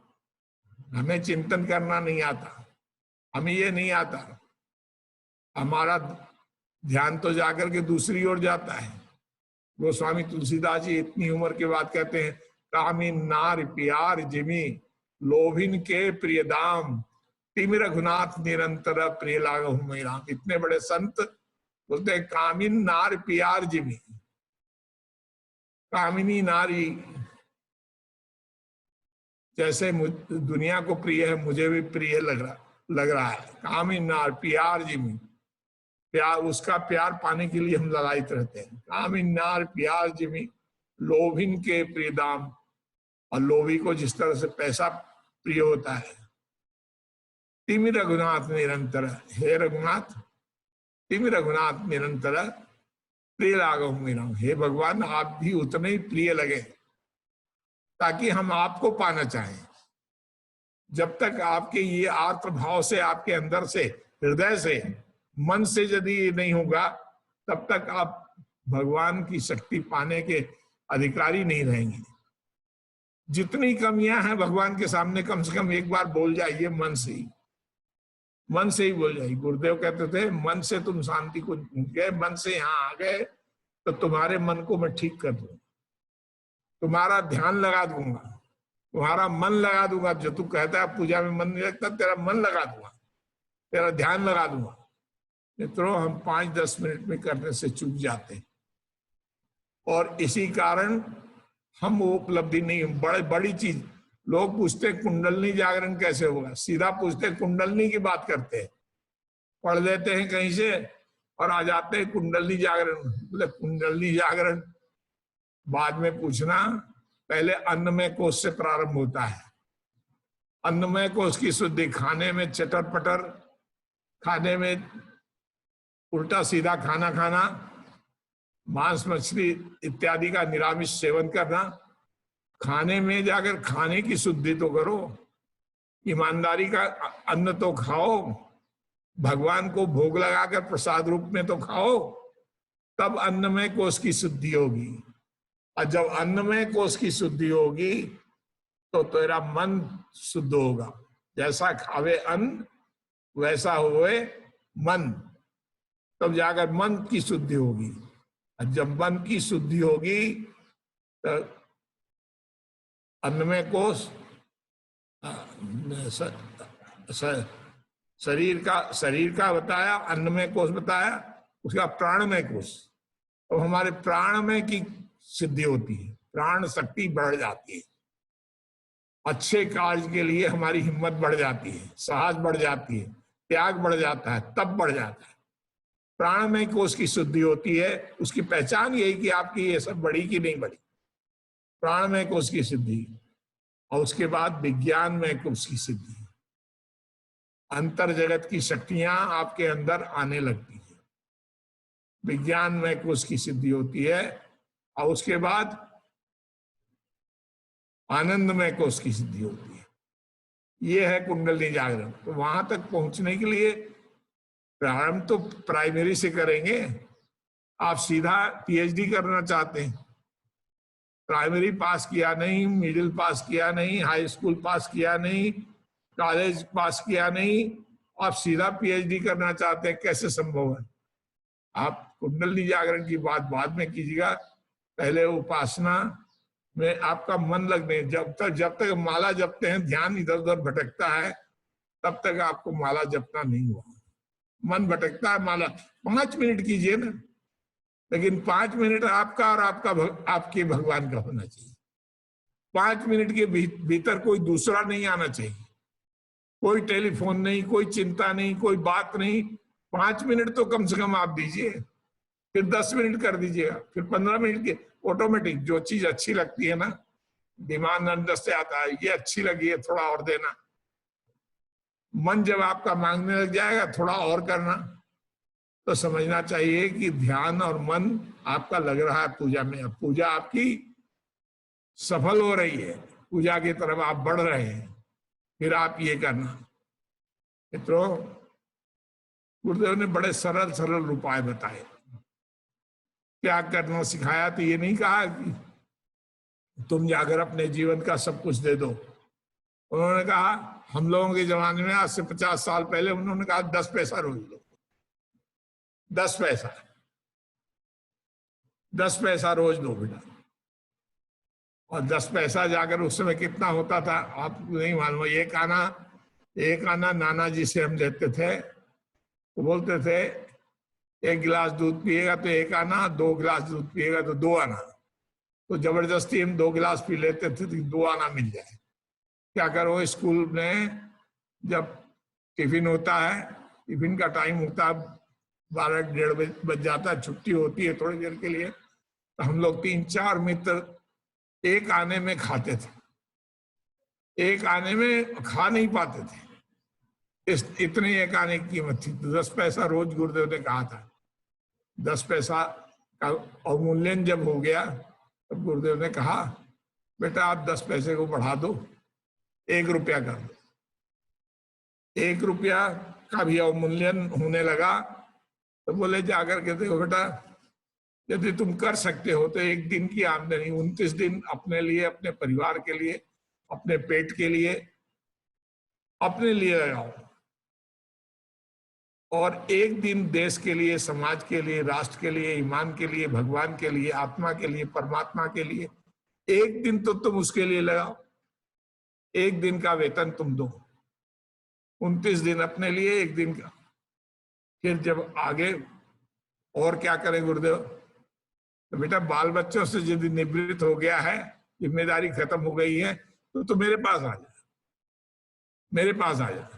हमें चिंतन करना नहीं आता, हमें ये नहीं आता, हमारा ध्यान तो जाकर के दूसरी ओर जाता है। गोस्वामी तुलसीदास जी इतनी उम्र के बाद कहते हैं, कामिन नार प्यार जिमी लोभिन के प्रिय दाम, तिम रघुनाथ निरंतर प्रिय लागहु मैं राम। इतने बड़े संत बोलते हैं कामिन नार प्यार जिमी, कामिनी नारी जैसे दुनिया को प्रिय है मुझे भी प्रिय लग रहा है। कामिन नार प्यार जिमी, प्यार, उसका प्यार पाने के लिए हम ललायित रहते हैं। कामिन नार प्यार जिमी लोभिन के प्रिय दाम, और लोभी को जिस तरह से पैसा प्रिय होता है। तिम रघुनाथ निरंतर, हे रघुनाथ, तिम रघुनाथ निरंतर प्रिय लागहु मैं राम। हे भगवान, आप भी उतने ही प्रिय लगे ताकि हम आपको पाना चाहें। जब तक आपके ये आर्त भाव से, आपके अंदर से, हृदय से, मन से यदि नहीं होगा, तब तक आप भगवान की शक्ति पाने के अधिकारी नहीं रहेंगे। जितनी कमियां हैं भगवान के सामने, कम से कम एक बार बोल जाइए मन से ही, मन से ही बोल जाइए। गुरुदेव कहते थे, मन से तुम शांति को गए, मन से यहाँ आ गए तो तुम्हारे मन को मैं ठीक कर दूंगा, तुम्हारा ध्यान लगा दूंगा, तुम्हारा मन लगा दूंगा। जो तू कहता है पूजा में मन नहीं लगता, तेरा मन लगा दूंगा, तेरा ध्यान लगा दूंगा। मित्रों, हम 5-10 मिनट में करने से चूक जाते हैं, और इसी कारण हम वो उपलब्धि नहीं, बड़ी चीज। लोग पूछते कुंडलनी जागरण कैसे होगा, सीधा पूछते कुंडलनी की बात करते हैं, पढ़ लेते हैं कहीं से और आ जाते हैं कुंडली जागरण। बोले कुंडली जागरण बाद में पूछना, पहले अन्नमय कोश से प्रारंभ होता है। अन्नमय कोश की शुद्धि, खाने में चटर पटर, खाने में उल्टा सीधा खाना खाना, मांस मछली इत्यादि का निरामिष सेवन करना, खाने में जाकर खाने की शुद्धि तो करो, ईमानदारी का अन्न तो खाओ, भगवान को भोग लगाकर प्रसाद रूप में तो खाओ, तब अन्नमय कोश की शुद्धि होगी। और जब अन्नमय कोश की शुद्धि होगी तो तेरा मन शुद्ध होगा। जैसा खावे अन्न वैसा होए मन, तब जाकर मन की शुद्धि होगी। और जब मन की शुद्धि होगी तो अन्नमय कोश शरीर का बताया, अन्नमय कोश बताया, उसका प्राणमय कोश। तो हमारे प्राणमय की सिद्धि होती है, प्राण शक्ति बढ़ जाती है, अच्छे कार्य के लिए हमारी हिम्मत बढ़ जाती है, साहस बढ़ जाती है, त्याग बढ़ जाता है, तब बढ़ जाता है। प्राणमय कोश की शुद्धि होती है। उसकी पहचान यही कि आपकी ये सब बढ़ी कि नहीं बढ़ी, प्राणमय कोश की सिद्धि। और उसके बाद विज्ञानमय कोश की सिद्धि, अंतर जगत की शक्तियां आपके अंदर आने लगती है, विज्ञानमय कोश की सिद्धि होती है। और उसके बाद आनंदमय कोश की सिद्धि होती है। ये है कुंडली जागरण। तो वहां तक पहुंचने के लिए प्रारंभ तो प्राइमरी से करेंगे। आप सीधा पीएचडी करना चाहते हैं, प्राइमरी पास किया नहीं, मिडिल पास किया नहीं, हाई स्कूल पास किया नहीं, कॉलेज पास किया नहीं, आप सीधा पीएचडी करना चाहते हैं, कैसे संभव है? आप कुंडली जागरण की बात बाद में कीजिएगा, पहले उपासना में आपका मन लगने। जब तक माला जपते हैं ध्यान इधर उधर भटकता है, तब तक आपको माला जपना नहीं हुआ। मन भटकता है, माला 5 मिनट कीजिए ना, लेकिन 5 मिनट आपका और आपके भगवान का होना चाहिए। 5 मिनट के भीतर कोई दूसरा नहीं आना चाहिए, कोई टेलीफोन नहीं, कोई चिंता नहीं, कोई बात नहीं। 5 मिनट तो कम से कम आप दीजिए, फिर 10 मिनट कर दीजिएगा, फिर 15 मिनट के। ऑटोमेटिक जो चीज अच्छी लगती है ना, दिमाग अंदर से आता है, ये अच्छी लगी है, थोड़ा और देना। मन जब आपका मांगने लग जाएगा थोड़ा और करना, तो समझना चाहिए कि ध्यान और मन आपका लग रहा है पूजा में। अब पूजा आपकी सफल हो रही है, पूजा की तरफ आप बढ़ रहे हैं, फिर आप ये करना। मित्रों, गुरुदेव ने बड़े सरल सरल उपाय बताए, त्याग करना सिखाया। तो ये नहीं कहा कि तुम जाकर अपने जीवन का सब कुछ दे दो। उन्होंने कहा, हम लोगों के जमाने में आज से 50 साल पहले उन्होंने कहा 10 पैसा रोज दो, 10 पैसा, 10 पैसा रोज दो बेटा। और 10 पैसा जाकर उस समय कितना होता था आपको नहीं मालूम। एक आना नाना जी से हम लेते थे, वो बोलते थे 1 गिलास दूध पिएगा तो 1 आना, 2 गिलास दूध पिएगा तो 2 आना। तो जबरदस्ती हम 2 गिलास पी लेते थे तो 2 आना मिल जाए। क्या करो, स्कूल में जब टिफिन होता है, टिफिन का टाइम होता है 12-1:30 बज जाता है, छुट्टी होती है थोड़ी देर के लिए, तो हम लोग 3-4 मित्र 1 आने में खाते थे। 1 आने में खा नहीं पाते थे, इतने 1 आने की कीमत थी। तो 10 पैसा रोज गुरुदेव ने कहा था। 10 पैसा का अवमूल्यन जब हो गया तब गुरुदेव ने कहा, बेटा आप 10 पैसे को बढ़ा दो, 1 रुपया कर दो। 1 रुपया का भी अवमूल्यन होने लगा। तो बोले जाकर के देखो बेटा, यदि तुम कर सकते हो तो 1 दिन की आमदनी 29 दिन अपने लिए, अपने परिवार के लिए, अपने पेट के लिए, अपने लिए लगाओ, और 1 दिन देश के लिए, समाज के लिए, राष्ट्र के लिए, ईमान के लिए, भगवान के लिए, आत्मा के लिए, परमात्मा के लिए 1 दिन तो तुम उसके लिए लगाओ। 1 दिन का वेतन तुम दो, 29 दिन अपने लिए, 1 दिन का। फिर जब आगे और क्या करें गुरुदेव? तो बेटा बाल बच्चों से यदि निवृत्त हो गया है, जिम्मेदारी खत्म हो गई है, तो मेरे पास आ जा, मेरे पास आ जा।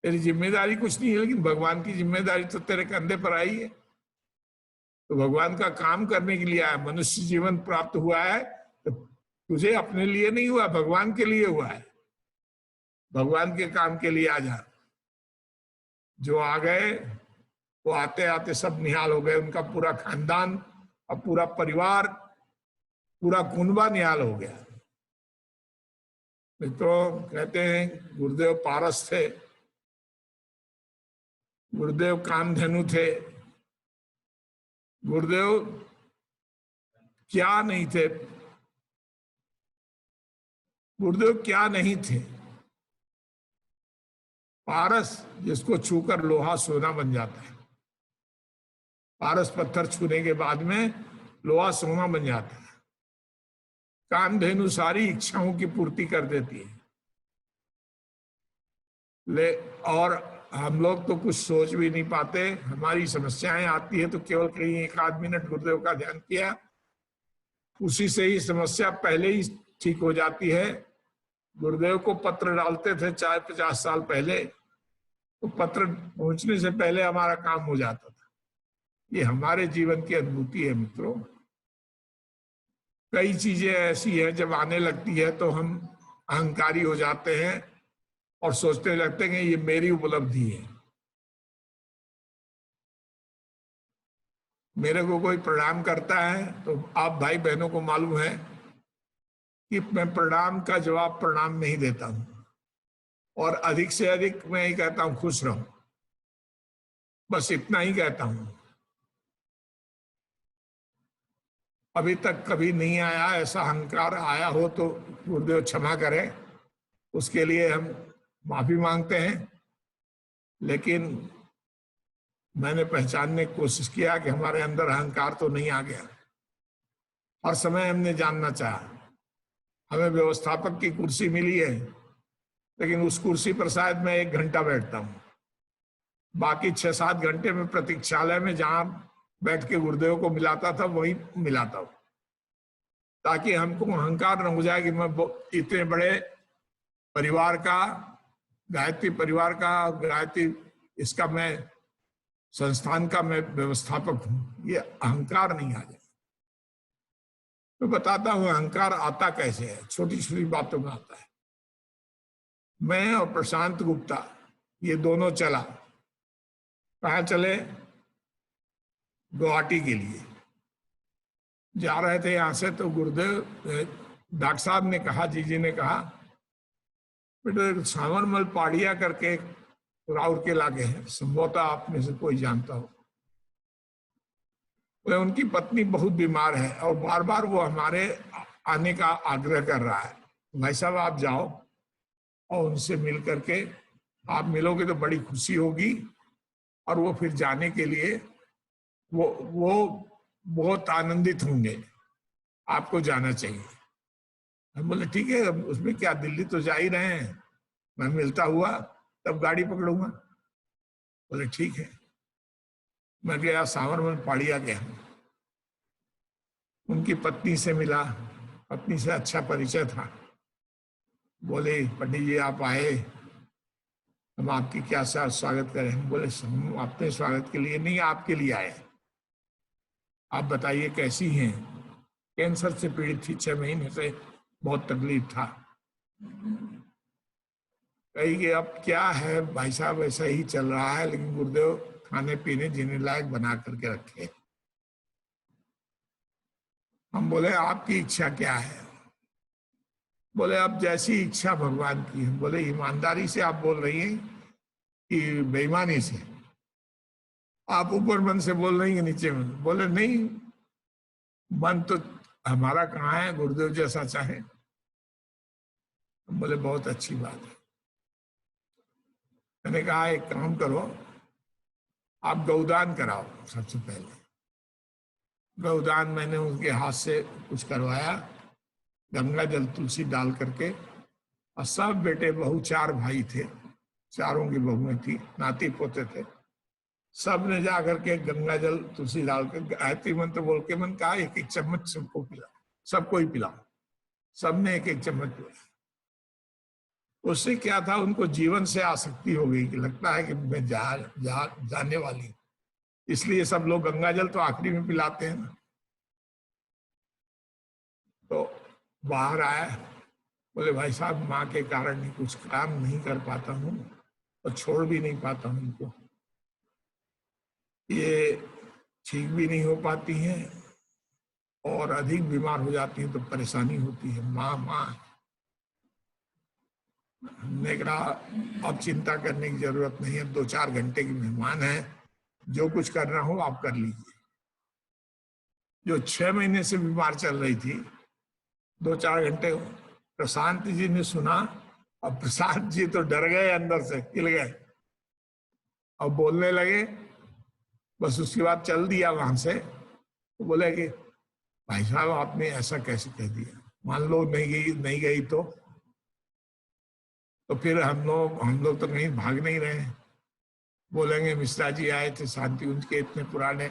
तेरी जिम्मेदारी कुछ नहीं है, लेकिन भगवान की जिम्मेदारी तो तेरे कंधे पर आई है। तो भगवान का काम करने के लिए आया, मनुष्य जीवन प्राप्त हुआ है तो तुझे अपने लिए नहीं हुआ, भगवान के लिए हुआ है। भगवान के काम के लिए आ जा। जो आ गए वो आते आते सब निहाल हो गए, उनका पूरा खानदान और पूरा परिवार, पूरा कुनबा निहाल हो गया। मित्रों, कहते हैं गुरुदेव पारस थे, गुरुदेव कामधेनु थे, गुरुदेव क्या नहीं थे, गुरुदेव क्या नहीं थे। पारस जिसको छूकर लोहा सोना बन जाता है, पारस पत्थर छूने के बाद में लोहा सोना बन जाता है। कामधेनु सारी इच्छाओं की पूर्ति कर देती है। और हम लोग तो कुछ सोच भी नहीं पाते, हमारी समस्याएं आती है तो केवल कहीं 1 आध मिनट गुरुदेव का ध्यान किया, उसी से ही समस्या पहले ही ठीक हो जाती है। गुरुदेव को पत्र डालते थे 50 साल पहले, तो पत्र पहुंचने से पहले हमारा काम हो जाता था। ये हमारे जीवन की अनुभूति है मित्रों। कई चीजें ऐसी हैं जब आने लगती है तो हम अहंकारी हो जाते हैं और सोचते लगते हैं कि ये मेरी उपलब्धि है। मेरे को कोई प्रणाम करता है तो आप भाई बहनों को मालूम है कि मैं प्रणाम का जवाब प्रणाम में ही देता हूं, और अधिक से अधिक मैं ही कहता हूं खुश रहो, बस इतना ही कहता हूं। अभी तक कभी नहीं आया ऐसा अहंकार, आया हो तो गुरुदेव क्षमा करें, उसके लिए हम माफी मांगते हैं। लेकिन मैंने पहचानने की कोशिश किया कि हमारे अंदर अहंकार तो नहीं आ गया। हर समय हमने जानना चाहा, हमें व्यवस्थापक की कुर्सी मिली है, लेकिन उस कुर्सी पर शायद मैं 1 घंटा बैठता हूं, बाकी 6-7 घंटे में प्रतीक्षालय में जहां बैठ के गुरुदेव को मिलाता था वही मिलाता हूं, ताकि हमको अहंकार न हो जाए कि मैं इतने बड़े परिवार का, गायत्री परिवार का, गायत्री इसका मैं संस्थान का मैं व्यवस्थापक हूं। ये अहंकार नहीं आ जाए। मैं बताता हूं अहंकार आता कैसे है, छोटी छोटी बातों में आता है। मैं और प्रशांत गुप्ता ये दोनों चला, कहाँ चले? गुवाहाटी के लिए जा रहे थे यहां से। तो गुरुदेव डॉक्टर साहब ने कहा, जी ने कहा, बेटे सावरमल पाड़िया करके राउरकेला के हैं, संभवतः आप में से कोई जानता हो। वह उनकी पत्नी बहुत बीमार है और बार बार वो हमारे आने का आग्रह कर रहा है, भाई साहब आप जाओ और उनसे मिल करके, आप मिलोगे तो बड़ी खुशी होगी, और वो फिर जाने के लिए वो बहुत आनंदित होंगे, आपको जाना चाहिए। हम बोले ठीक है, उसमें क्या, दिल्ली तो जा ही रहे हैं, मैं मिलता हुआ तब गाड़ी पकड़ूंगा। बोले ठीक है। मैं गया, सावरमल पाड़िया गया, उनकी पत्नी से मिला, पत्नी से अच्छा परिचय था। बोले पंडित जी आप आए, हम आपकी क्या स्वागत करें? हम बोले हम अपने स्वागत के लिए नहीं, आपके लिए आए, आप बताइए कैसी हैं? कैंसर से पीड़ित थी, 6 महीने से बहुत तकलीफ था। कही कि अब क्या है भाई साहब, ऐसा ही चल रहा है, लेकिन गुरुदेव खाने पीने जीने लायक बना करके रखे। हम बोले आपकी इच्छा क्या है? बोले अब जैसी इच्छा भगवान की है। बोले ईमानदारी से आप बोल रही हैं कि बेईमानी से? आप ऊपर मन से बोल रही हैं नीचे मन? बोले नहीं, मन तो हमारा कहाँ है, गुरुदेव जैसा चाहे। बोले बहुत अच्छी बात है। मैंने कहा एक काम करो, आप गौदान कराओ सबसे पहले। गौदान मैंने उनके हाथ से कुछ करवाया, गंगा जल तुलसी डाल करके, और सब बेटे बहू, 4 भाई थे, चारों की बहुएं थी, नाती पोते थे, सब ने जा करके गंगा जल तुलसी डाल कर गायत्री मंत्र बोल के मन कहा 1-1 चम्मच सबको पिला, सबको ही पिलाओ। सबने 1-1 चम्मच पिलाया। उससे क्या था, उनको जीवन से आसक्ति हो गई कि लगता है कि मैं जाने वाली हूं। इसलिए सब लोग गंगा जल तो आखिरी में पिलाते हैं ना। तो बाहर आया, बोले भाई साहब माँ के कारण कुछ काम नहीं कर पाता हूँ और छोड़ भी नहीं पाता हूँ इनको, ये ठीक भी नहीं हो पाती हैं और अधिक बीमार हो जाती हैं तो परेशानी होती है। माँ माँ हमने कहा अब चिंता करने की जरूरत नहीं है, 2-4 घंटे की मेहमान है, जो कुछ करना हो आप कर लीजिए। जो 6 महीने से बीमार चल रही थी, 2-4 घंटे प्रशांत जी ने सुना और प्रशांत जी तो डर गए, अंदर से हिल गए और बोलने लगे। बस उसके बाद चल दिया वहां से। तो बोले कि भाई साहब आपने ऐसा कैसे कह दिया, मान लो नहीं गई तो फिर हम लोग तो कहीं भाग नहीं रहे हैं। बोलेंगे मिश्रा जी आए थे शांति कुंज के, इतने पुराने,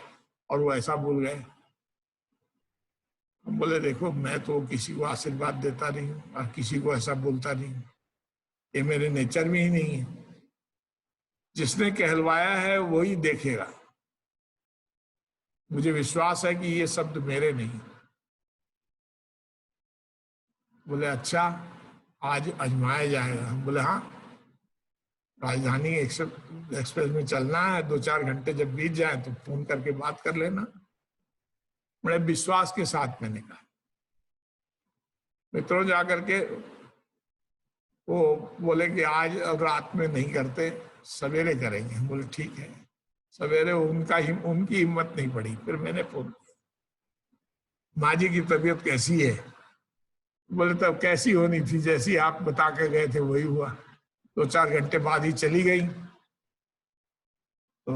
और वो ऐसा बोल गए। हम बोले देखो मैं तो किसी को आशीर्वाद देता नहीं हूँ और किसी को ऐसा बोलता नहीं हूँ, ये मेरे नेचर में ही नहीं है। जिसने कहलवाया है वही देखेगा। मुझे विश्वास है कि ये शब्द मेरे नहीं। बोले अच्छा आज आजमाया जाएगा। हम बोले हाँ, राजधानी एक्सप्रेस में चलना है, 2-4 घंटे जब बीत जाए तो फोन करके बात कर लेना। बड़े विश्वास के साथ मैंने कहा। मित्रों जाकर के वो बोले कि आज रात में नहीं करते, सवेरे करेंगे। हम बोले ठीक है। सवेरे उनकी हिम्मत नहीं पड़ी। फिर मैंने फोन किया, माँ जी की तबीयत कैसी है? बोले तब कैसी होनी थी, जैसी आप बता के गए थे वही हुआ। 2-4 घंटे बाद ही चली गई। तो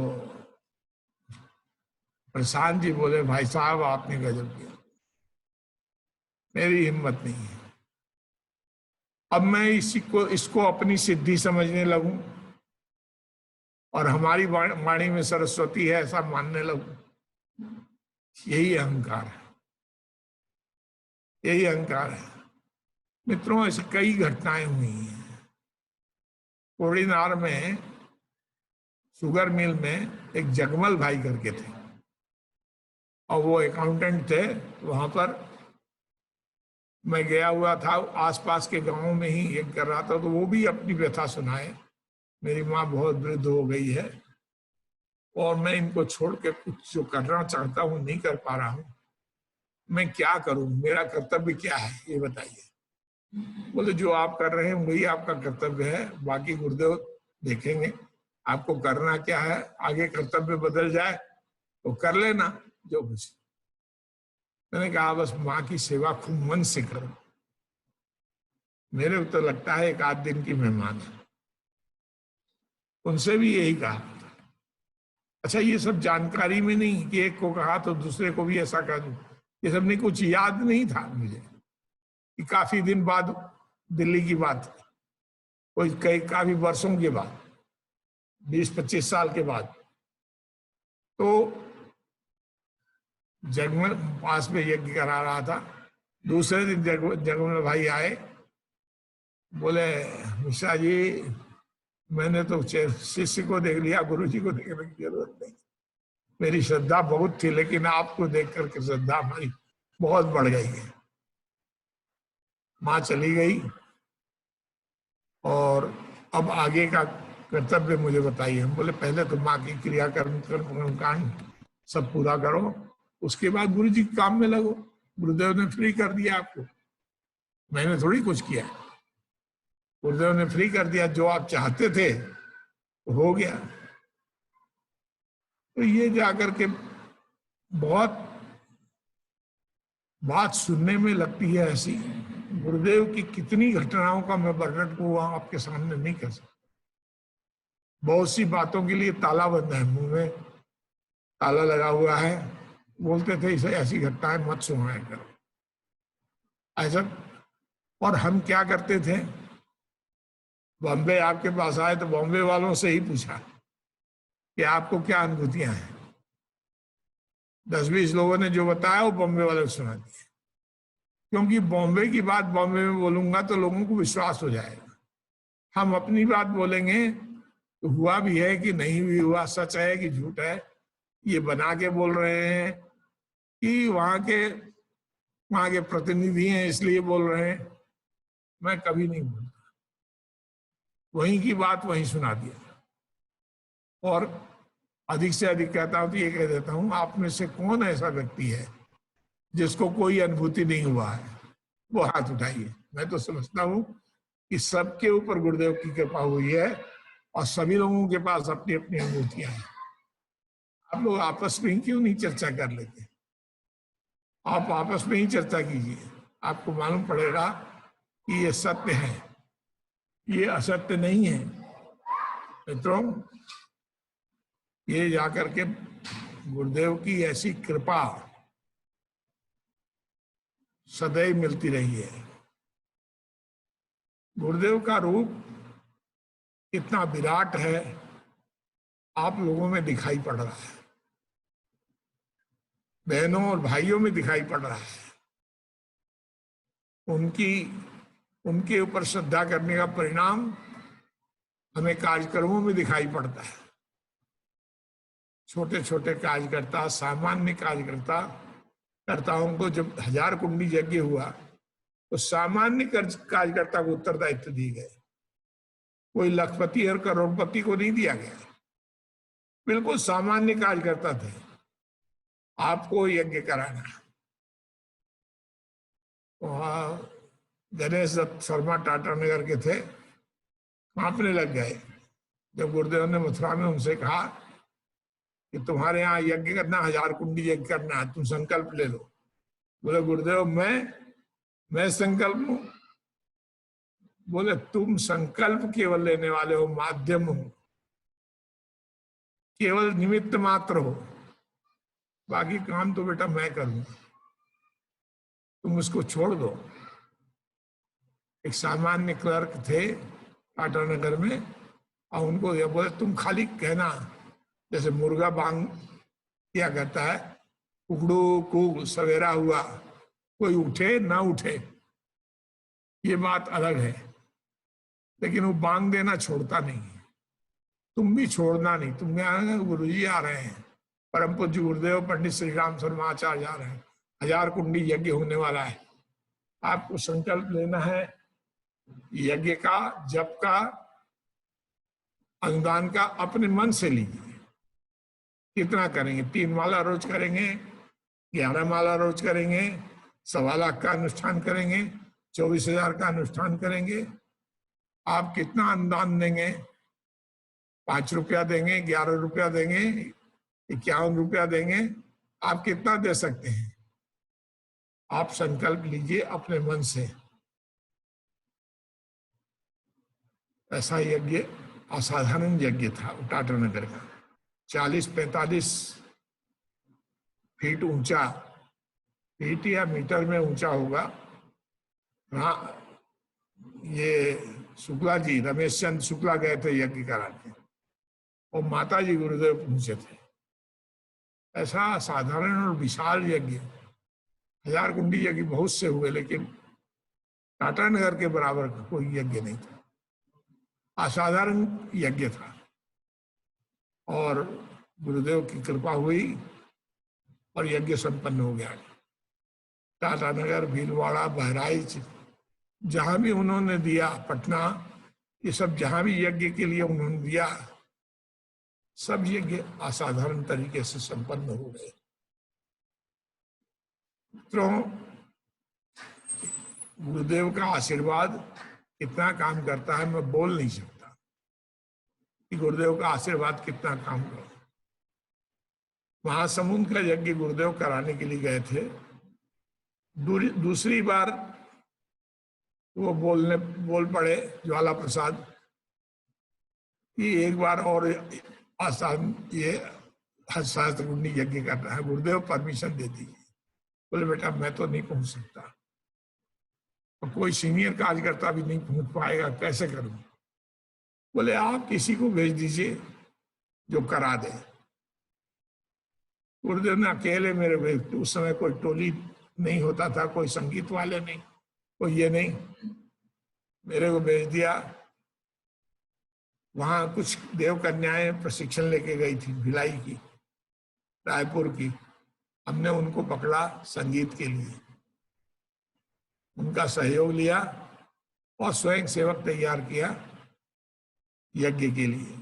प्रशांत जी बोले भाई साहब आपने गजब किया, मेरी हिम्मत नहीं है। अब मैं इसको अपनी सिद्धि समझने लगूं और हमारी वाणी में सरस्वती है ऐसा मानने लगूं। यही अहंकार है, यही अहंकार है। मित्रों ऐसी कई घटनाएं हुई हैं। कोड़ीनार में शुगर मिल में एक जगमल भाई करके थे और वो अकाउंटेंट थे। वहां पर मैं गया हुआ था, आसपास के गांव में ही एक कर रहा था, तो वो भी अपनी व्यथा सुनाए। मेरी माँ बहुत वृद्ध हो गई है और मैं इनको छोड़ के कुछ जो करना चाहता हूँ नहीं कर पा रहा हूँ, मैं क्या करूं, मेरा कर्तव्य क्या है ये बताइए। बोले जो आप कर रहे हैं वही आपका कर्तव्य है, बाकी गुरुदेव देखेंगे आपको करना क्या है। आगे कर्तव्य बदल जाए तो कर लेना जो कुछ। मैंने कहा बस माँ की सेवा खूब मन से करो। मेरे को तो लगता है 1 आध दिन की मेहमान है। उनसे भी यही कहा। अच्छा ये सब जानकारी में नहीं कि एक को कहा तो दूसरे को भी ऐसा कर दूं, ये सब नहीं, कुछ याद नहीं था मुझे कि काफी दिन बाद दिल्ली की बात, कोई काफी वर्षों के बाद, 20-25 साल के बाद। तो जगमल पास में यज्ञ करा रहा था। दूसरे दिन जगमल भाई आए, बोले मिश्रा जी मैंने तो शिष्य को देख लिया, गुरु जी को देखने की जरूरत नहीं। मेरी श्रद्धा बहुत थी लेकिन आपको देख करके श्रद्धा हमारी बहुत बढ़ गई है। माँ चली गई और अब आगे का कर्तव्य मुझे बताइए। हम बोले पहले तो माँ की क्रियाकर्म कांड सब पूरा करो, उसके बाद गुरु जी के काम में लगो। गुरुदेव ने फ्री कर दिया आपको, मैंने थोड़ी कुछ किया। गुरुदेव ने फ्री कर दिया, जो आप चाहते थे हो गया। तो ये जाकर के बहुत बात सुनने में लगती है ऐसी। गुरुदेव की कितनी घटनाओं का मैं वर्णन को आपके सामने नहीं कर सकता। बहुत सी बातों के लिए ताला बंद है, मुंह में ताला लगा हुआ है। बोलते थे इसे ऐसी घटनाएं मत सुनाया करो ऐसा। और हम क्या करते थे, बॉम्बे आपके पास आए तो बॉम्बे वालों से ही पूछा कि आपको क्या अनुभूतियां हैं। 10-20 लोगों ने जो बताया वो बॉम्बे वाले को सुना दिया, क्योंकि बॉम्बे की बात बॉम्बे में बोलूंगा तो लोगों को विश्वास हो जाएगा। हम अपनी बात बोलेंगे तो हुआ भी है कि नहीं भी हुआ, सच है कि झूठ है, ये बना के बोल रहे हैं कि वहां के प्रतिनिधि हैं इसलिए बोल रहे हैं। मैं कभी नहीं बोलता, वहीं की बात वहीं सुना दिया। और अधिक से अधिक कहता हूं तो ये कह देता हूं, आप में से कौन ऐसा व्यक्ति है जिसको कोई अनुभूति नहीं हुआ है, वो हाथ उठाइए। मैं तो समझता हूं कि सबके ऊपर गुरुदेव की कृपा हुई है और सभी लोगों के पास अपनी अपनी अनुभूतियां हैं। आप लोग आपस में ही क्यों नहीं चर्चा कर लेते? आप आपस में ही चर्चा कीजिए, आपको मालूम पड़ेगा कि ये सत्य है, ये असत्य नहीं है। मित्रों, ये जाकर के गुरुदेव की ऐसी कृपा सदैव मिलती रही है। गुरुदेव का रूप इतना विराट है, आप लोगों में दिखाई पड़ रहा है, बहनों और भाइयों में दिखाई पड़ रहा है। उनके ऊपर श्रद्धा करने का परिणाम हमें कार्यक्रमों में दिखाई पड़ता है। छोटे छोटे कार्यकर्ता, सामान्य कार्यकर्ताओं को जब 1000 कुंडी यज्ञ हुआ तो सामान्य कार्यकर्ता को उत्तरदायित्व दिए गए, कोई लखपति और करोड़पति को नहीं दिया गया। बिल्कुल सामान्य कार्यकर्ता थे, आपको यज्ञ कराना। वहां गणेश दत्त शर्मा टाटा नगर के थे, कांपने लग गए जब गुरुदेव ने मथुरा में उनसे कहा कि तुम्हारे यहाँ यज्ञ करना, 1000 कुंडी यज्ञ करना, तुम संकल्प ले लो। बोले गुरुदेव मैं संकल्प हूं? बोले तुम संकल्प केवल लेने वाले हो, माध्यम हो, केवल निमित्त मात्र हो, बाकी काम तो बेटा मैं करूंगा, तुम उसको छोड़ दो। एक सामान्य क्लर्क थे टाटा नगर में, और उनको ये बोले तुम खाली कहना, जैसे मुर्गा बांग क्या करता है, कुकड़ू कुक सवेरा हुआ, कोई उठे ना उठे, ये बात अलग है, लेकिन वो बांग देना छोड़ता नहीं है। तुम भी छोड़ना नहीं। तुम गुरु जी आ रहे हैं, परम पूज्य गुरुदेव पंडित श्री राम शर्मा आचार्य आ रहे हैं, 1000 कुंडी यज्ञ होने वाला है, आपको संकल्प लेना है यज्ञ का, जप का, अनुदान का, अपने मन से लीजिए। कितना करेंगे? 3 माला रोज करेंगे, 11 माला रोज करेंगे, 1.25 लाख का अनुष्ठान करेंगे, 24,000 का अनुष्ठान करेंगे। आप कितना अनुदान देंगे? 5 रुपया देंगे, 11 रुपया देंगे, 51 रुपया देंगे, आप कितना दे सकते हैं? आप संकल्प लीजिए अपने मन से। ऐसा यज्ञ असाधारण यज्ञ था टाटा नगर का, 40-45 फीट ऊंचा, फीट या मीटर में ऊंचा होगा। हाँ, ये शुक्ला जी, रमेश चंद शुक्ला गए थे यज्ञ कराने, और माता जी गुरुदेव पहुंचे थे। ऐसा साधारण और विशाल यज्ञ, 1000 कुंडी यज्ञ बहुत से हुए, लेकिन टाटा नगर के बराबर का कोई यज्ञ नहीं था। असाधारण यज्ञ था, और गुरुदेव की कृपा हुई और यज्ञ संपन्न हो गया। टाटा नगर, भीलवाड़ा, बहराइच, जहां भी उन्होंने दिया, पटना, ये सब जहां भी यज्ञ के लिए उन्होंने दिया, सब यज्ञ असाधारण तरीके से संपन्न हो गए। मित्रों, गुरुदेव का आशीर्वाद कितना काम करता है मैं बोल नहीं सकता कि गुरुदेव का आशीर्वाद कितना काम करता। महासमुंद का यज्ञ गुरुदेव कराने के लिए गए थे। दूसरी बार वो बोल पड़े ज्वाला प्रसाद कि एक बार और आसान ये सहस्त्र कुंडी यज्ञ करना है, गुरुदेव परमिशन दे दीजिए। बोले बेटा मैं तो नहीं पहुंच सकता, और कोई सीनियर कार्यकर्ता भी नहीं पहुंच पाएगा, कैसे करूं? बोले आप किसी को भेज दीजिए जो करा दे। गुरुदेव ने अकेले मेरे भेज, उस समय कोई टोली नहीं होता था, कोई संगीत वाले नहीं, कोई ये नहीं, मेरे को भेज दिया। वहां कुछ देव कन्याएं प्रशिक्षण लेके गई थी भिलाई की, रायपुर की। हमने उनको पकड़ा संगीत के लिए, उनका सहयोग लिया और स्वयं सेवक तैयार किया यज्ञ के लिए,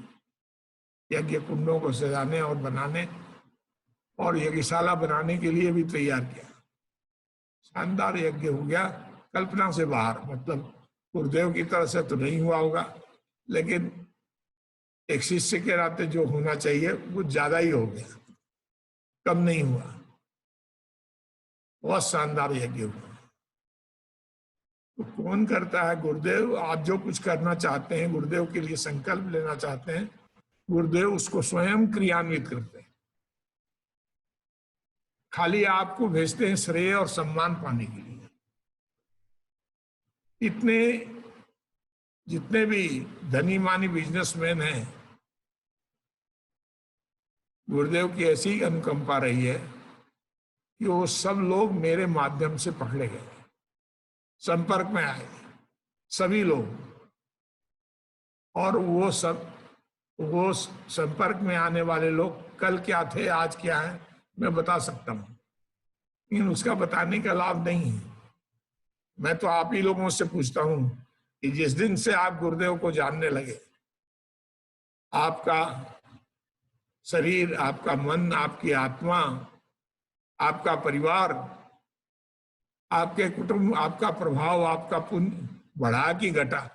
यज्ञ कुंडों को सजाने और बनाने और यज्ञशाला बनाने के लिए भी तैयार किया। शानदार यज्ञ हो गया, कल्पना से बाहर। मतलब गुरुदेव की तरफ से तो नहीं हुआ होगा, लेकिन एक शिष्य के नाते जो होना चाहिए वो ज्यादा ही हो गया, कम नहीं हुआ। बहुत शानदार यज्ञ हुआ। तो कौन करता है? गुरुदेव। आप जो कुछ करना चाहते हैं, गुरुदेव के लिए संकल्प लेना चाहते हैं, गुरुदेव उसको स्वयं क्रियान्वित करते हैं। खाली आपको भेजते हैं श्रेय और सम्मान पाने के लिए। इतने जितने भी धनी मानी बिजनेसमैन हैं, गुरुदेव की ऐसी अनुकंपा रही है कि वो सब लोग मेरे माध्यम से पकड़े गए, संपर्क में आए सभी लोग। और वो संपर्क में आने वाले लोग कल क्या थे, आज क्या है, मैं बता सकता हूं, लेकिन उसका बताने का लाभ नहीं है। मैं तो आप ही लोगों से पूछता हूं कि जिस दिन से आप गुरुदेव को जानने लगे, आपका शरीर, आपका मन, आपकी आत्मा, आपका परिवार, आपके कुटुंब, आपका प्रभाव, आपका पुण्य बढ़ा कि घटा?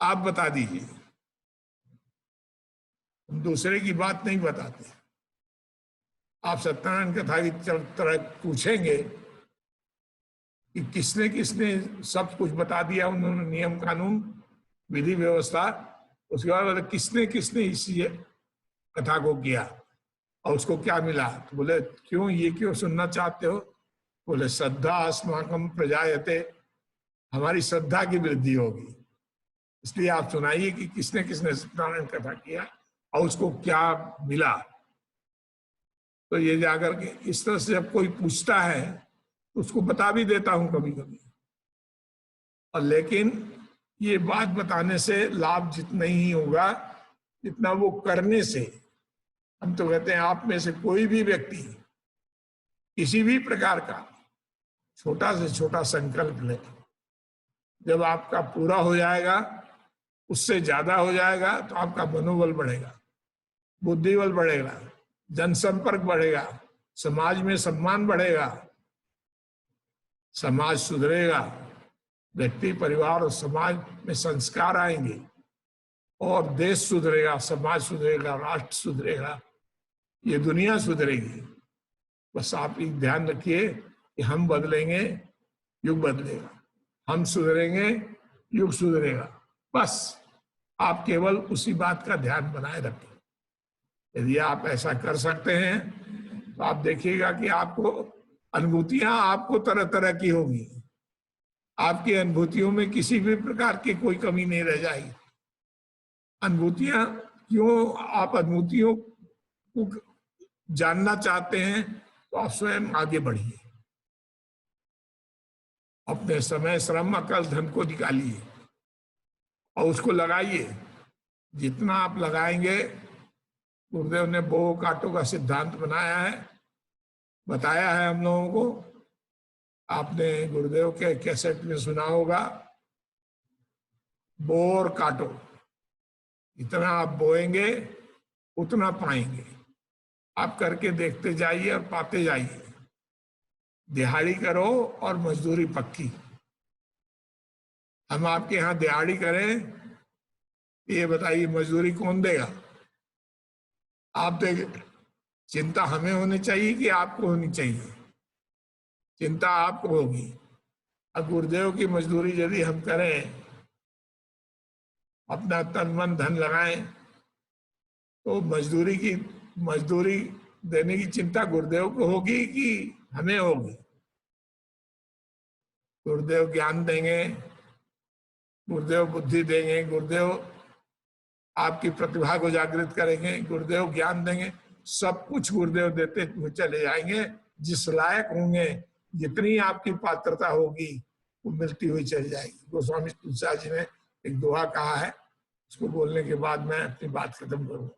आप बता दीजिए। हम दूसरे की बात नहीं बताते। आप सत्यनारायण कथा की तरह पूछेंगे कि किसने किसने सब कुछ बता दिया, उन्होंने नियम कानून विधि व्यवस्था, उसके बाद किसने किसने इस कथा को किया और उसको क्या मिला? तो बोले क्यों, ये क्यों सुनना चाहते हो? बोले श्रद्धा अस्माकं प्रजायते, हमारी श्रद्धा की वृद्धि होगी, इसलिए आप सुनाइए कि किसने किसने सत्यनारायण कथा किया और उसको क्या मिला। तो ये जाकर के इस तरह से जब कोई पूछता है तो उसको बता भी देता हूं कभी कभी। और लेकिन ये बात बताने से लाभ जितना ही होगा जितना वो करने से। हम तो कहते हैं आप में से कोई भी व्यक्ति किसी भी प्रकार का छोटा से छोटा संकल्प ले, जब आपका पूरा हो जाएगा, उससे ज्यादा हो जाएगा, तो आपका मनोबल बढ़ेगा, बुद्धिबल बढ़ेगा, जनसंपर्क बढ़ेगा, समाज में सम्मान बढ़ेगा, समाज सुधरेगा, व्यक्ति, परिवार और समाज में संस्कार आएंगे और देश सुधरेगा, समाज सुधरेगा, राष्ट्र सुधरेगा, ये दुनिया सुधरेगी। बस आप एक ध्यान रखिए कि हम बदलेंगे, युग बदलेगा, हम सुधरेंगे, युग सुधरेगा। बस आप केवल उसी बात का ध्यान बनाए रखें। यदि आप ऐसा कर सकते हैं तो आप देखिएगा कि आपको अनुभूतियां आपको तरह तरह की होगी। आपकी अनुभूतियों में किसी भी प्रकार की कोई कमी नहीं रह जाएगी। अनुभूतियां क्यों, आप अनुभूतियों को जानना चाहते हैं तो आप स्वयं आगे बढ़िए, अपने समय, श्रम, अकल, धन को निकालिए और उसको लगाइए। जितना आप लगाएंगे, गुरुदेव ने बो काटो का सिद्धांत बनाया है, बताया है हम लोगों को। आपने गुरुदेव के कैसेट में सुना होगा, बो और काटो, इतना आप बोएंगे उतना पाएंगे। आप करके देखते जाइए और पाते जाइए। दिहाड़ी करो और मजदूरी पक्की। हम आपके यहाँ दिहाड़ी करें, ये बताइए मजदूरी कौन देगा? आप देंगे। चिंता हमें होनी चाहिए कि आपको होनी चाहिए? चिंता आपको होगी। अब गुरुदेव की मजदूरी यदि हम करें, अपना तन मन धन लगाएं, तो मजदूरी देने की चिंता गुरुदेव को होगी कि हमें होगी? गुरुदेव ज्ञान देंगे, गुरुदेव बुद्धि देंगे, गुरुदेव आपकी प्रतिभा को जागृत करेंगे, गुरुदेव ज्ञान देंगे, सब कुछ गुरुदेव देते हुए चले जाएंगे। जिस लायक होंगे, जितनी आपकी पात्रता होगी, वो मिलती हुई चली जाएगी। गोस्वामी तुलसीदास जी ने एक दोहा कहा है, उसको बोलने के बाद मैं अपनी बात खत्म करूंगा।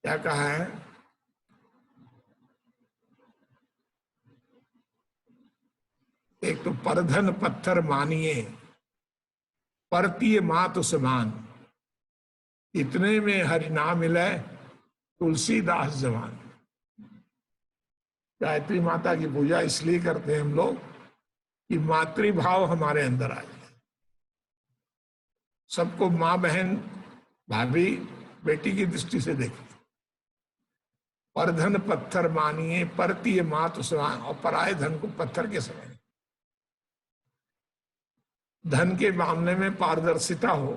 क्या कहा है? एक तो परधन पत्थर मानिए, परतीय मात समान, इतने में हरि ना मिले तुलसीदास जवान। गायत्री माता की पूजा इसलिए करते हैं हम लोग कि मातृभाव हमारे अंदर आ जाए। सबको माँ, बहन, भाभी, बेटी की दृष्टि से देखें। परधन पत्थर मानिए, परतीय मात समान, और पराये धन को पत्थर के समान। धन के मामले में पारदर्शिता हो।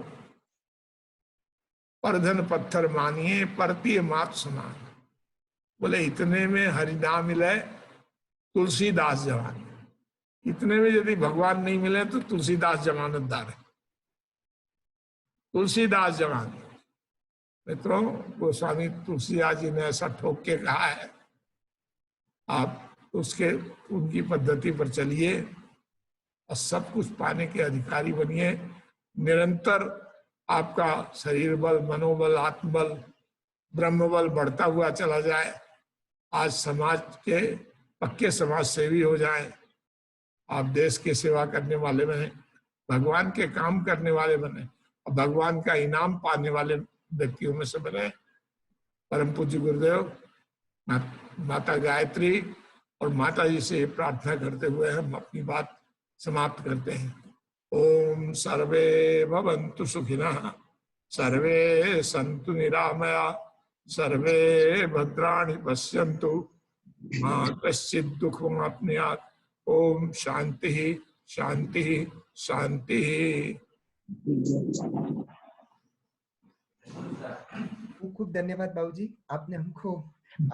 परधन पत्थर मानिए, परतीय मात समान, बोले इतने में हरि ना मिले तुलसीदास जवान। इतने में यदि भगवान नहीं मिले तो तुलसीदास जमानतदार है। तुलसीदास जवान। मित्रों, गोस्वामी तुलसीदास जी ने ऐसा ठोक के कहा है, आप उसके उनकी पद्धति पर चलिए और सब कुछ पाने के अधिकारी बनिए। निरंतर आपका शरीर बल, मनोबल, आत्मबल, ब्रह्म बल बढ़ता हुआ चला जाए। आज समाज के पक्के समाज सेवी हो जाएं, आप देश की सेवा करने वाले बने, भगवान के काम करने वाले बने और भगवान का इनाम पाने वाले व्यक्तियों में से बने। परम पूज्य गुरुदेव, माता गायत्री और माता जी से प्रार्थना करते हुए हम अपनी बात समाप्त करते हैं। ओम सर्वे भवन्तु सुखिनः, सर्वे सन्तु निरामया, सर्वे भद्राणि पश्यन्तु, मा कश्चित् दुःखमाप्नुयात्। ओम शांति शांति शांति। खूब धन्यवाद बाबूजी, आपने हमको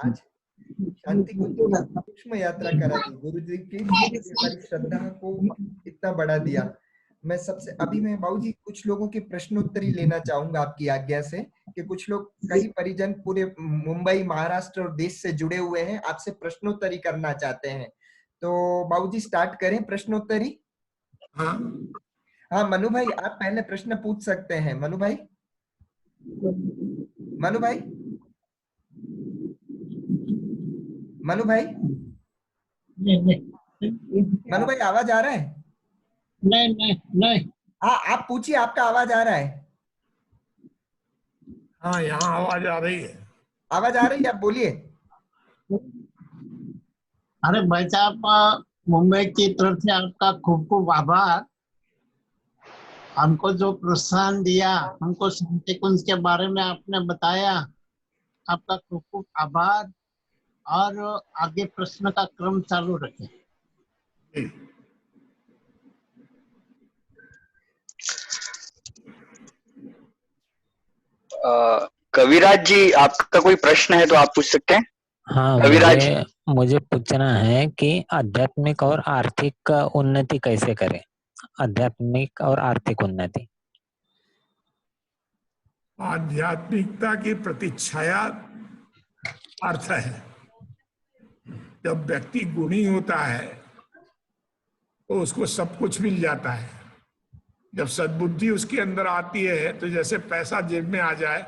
आज शांति को सूक्ष्म यात्रा करा दी। गुरु जी की हमारी श्रद्धा को इतना बढ़ा दिया। मैं बाबूजी कुछ लोगों के प्रश्नोत्तरी लेना चाहूंगा आपकी आज्ञा से, कि कुछ लोग, कई परिजन पूरे मुंबई, महाराष्ट्र और देश से जुड़े हुए हैं, आपसे प्रश्नोत्तरी करना चाहते हैं। तो बाबूजी स्टार्ट करें प्रश्नोत्तरी? हाँ मनु भाई, आप पहले प्रश्न पूछ सकते हैं। मनु भाई, मनु भाई, मनु भाई, मनु भाई आवाज आ रहा है? नहीं। हाँ आप पूछिए, आपका आवाज आ रहा है। हाँ, यहाँ आवाज आ रही है। आवाज आ रही है, आप बोलिए। अरे भाई साहब, मुंबई की तरफ से आपका खूब खूब आभार। हमको जो प्रोत्साहन दिया, हमको शांति कुंज के बारे में आपने बताया, आपका खूब खूब आभार। और आगे प्रश्न का क्रम चालू रखें। कविराज जी, आपका कोई प्रश्न है तो आप पूछ सकते हैं। हाँ, कविराज, मुझे पूछना है कि आध्यात्मिक और आर्थिक उन्नति कैसे करें। आध्यात्मिक और आर्थिक उन्नति। आध्यात्मिकता की प्रतिच्छाया अर्थ है। जब व्यक्ति गुणी होता है तो उसको सब कुछ मिल जाता है। जब सद्बुद्धि उसके अंदर आती है तो जैसे पैसा जेब में आ जाए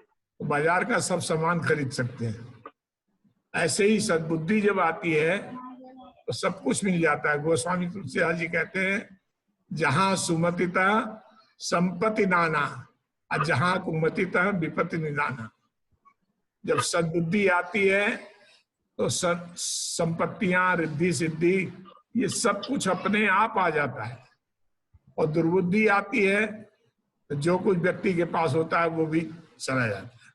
तो बाजार का सब सामान खरीद सकते हैं। ऐसे ही सद्बुद्धि जब आती है तो सब कुछ मिल जाता है। गोस्वामी तुलसीदास जी कहते हैं, जहां सुमतिता संपत्ति नाना और जहां कुमतिता विपत्ति निदाना। जब सद्बुद्धि आती है तो संपत्तियां, रिद्धि सिद्धि, ये सब कुछ अपने आप आ जाता है। और दुर्बुद्धि आती है तो जो कुछ व्यक्ति के पास होता है वो भी चला जाता है।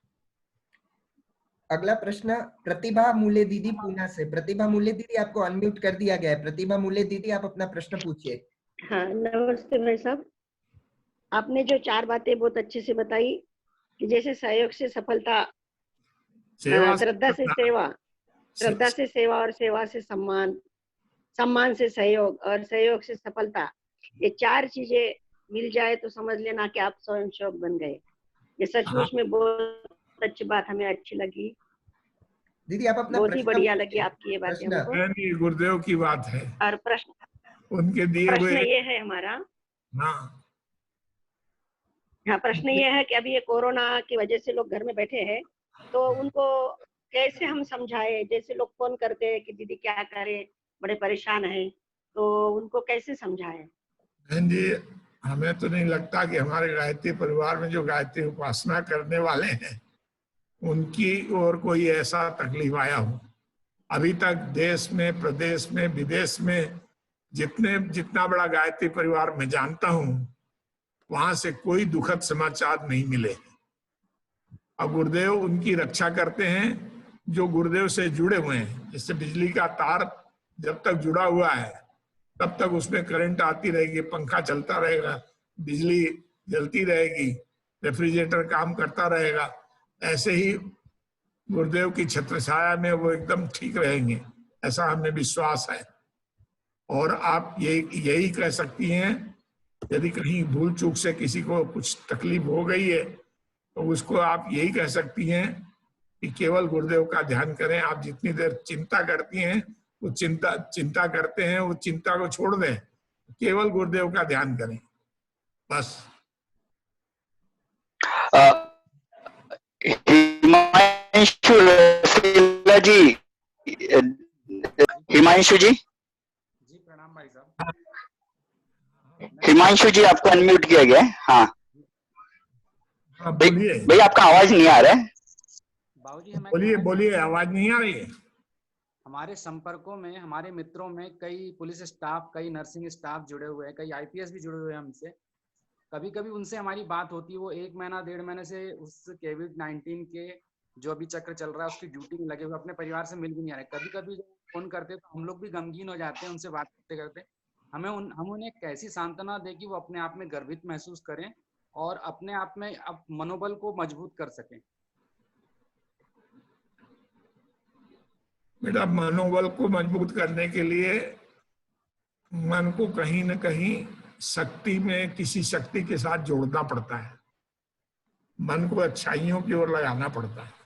अगला प्रश्न प्रतिभा मूल्य दीदी पूना से। प्रतिभा मूल्य दीदी, आपको अनम्यूट कर दिया गया है। प्रतिभा मूल्य दीदी, आप अपना प्रश्न पूछिए। हाँ, नमस्ते भाई साहब। आपने जो 4 बातें बहुत अच्छे से बताई कि जैसे सहयोग से सफलता, श्रद्धा से सेवा, श्रद्धा से सेवा और सेवा से सम्मान, सम्मान से सहयोग और सहयोग से सफलता, ये 4 चीजें मिल जाए तो समझ लेना कि आप स्वयं शोक बन गए। ये सचमुच में बहुत अच्छी बात, हमें अच्छी लगी दीदी। आप अपना बहुत ही बढ़िया लगी आपकी ये बातें हमको। गुरुदेव की बात है। और प्रश्न उनके दिए हुए प्रश्न ये है हमारा, हाँ, हाँ, प्रश्न ये है कि अभी ये कोरोना की वजह से लोग घर में बैठे हैं, तो उनको कैसे हम समझाए? जैसे लोग फोन करते हैं कि दीदी क्या करें, बड़े परेशान हैं, तो उनको कैसे समझाए? बहन जी, हमें तो नहीं लगता कि हमारे गायत्री परिवार में जो गायत्री उपासना करने वाले हैं उनकी और कोई ऐसा तकलीफ आया हो। अभी तक देश में, प्रदेश में, विदेश में जितना बड़ा गायत्री परिवार मैं जानता हूं, वहां से कोई दुखद समाचार नहीं मिले। अब गुरुदेव उनकी रक्षा करते हैं जो गुरुदेव से जुड़े हुए हैं। जैसे बिजली का तार जब तक जुड़ा हुआ है तब तक उसमें करंट आती रहेगी, पंखा चलता रहेगा, बिजली जलती रहेगी, रेफ्रिजरेटर काम करता रहेगा। ऐसे ही गुरुदेव की छत्र छाया में वो एकदम ठीक रहेंगे, ऐसा हमें विश्वास है। और आप यही कह सकती हैं, यदि कहीं भूल चूक से किसी को कुछ तकलीफ हो गई है तो उसको आप यही कह सकती हैं कि केवल गुरुदेव का ध्यान करें। आप जितनी देर चिंता करती हैं, वो चिंता करते हैं, वो चिंता को छोड़ दें, केवल गुरुदेव का ध्यान करें, बस। हिमांशु रसीला जी, हिमांशु जी, प्रणाम भाई साहब। हिमांशु जी आपको अनम्यूट किया गया है। हाँ बोलिए भैया, आपका आवाज नहीं आ रहा है। बाबूजी, हमें बोलिए बोलिए, आवाज नहीं आ रही है। हमारे संपर्कों में, हमारे मित्रों में कई पुलिस स्टाफ, कई नर्सिंग स्टाफ जुड़े हुए हैं, कई आईपीएस भी जुड़े हुए हैं हमसे। कभी कभी उनसे हमारी बात होती है, वो 1 महीना 1.5 महीने से उस कोविड-19 के जो अभी चक्र चल रहा है उसकी ड्यूटी में लगे हुए, अपने परिवार से मिल भी नहीं आ रहे। कभी कभी जब फोन करते तो हम लोग भी गमगीन हो जाते हैं उनसे बात करते करते। हम उन्हें कैसी सांत्वना दें कि वो अपने आप में गर्वित महसूस करें और अपने आप में अब मनोबल को मजबूत कर सकें। बेटा, मनोबल को मजबूत करने के लिए मन को कहीं न कहीं शक्ति में, किसी शक्ति के साथ जोड़ना पड़ता है। मन को अच्छाइयों की ओर लगाना पड़ता है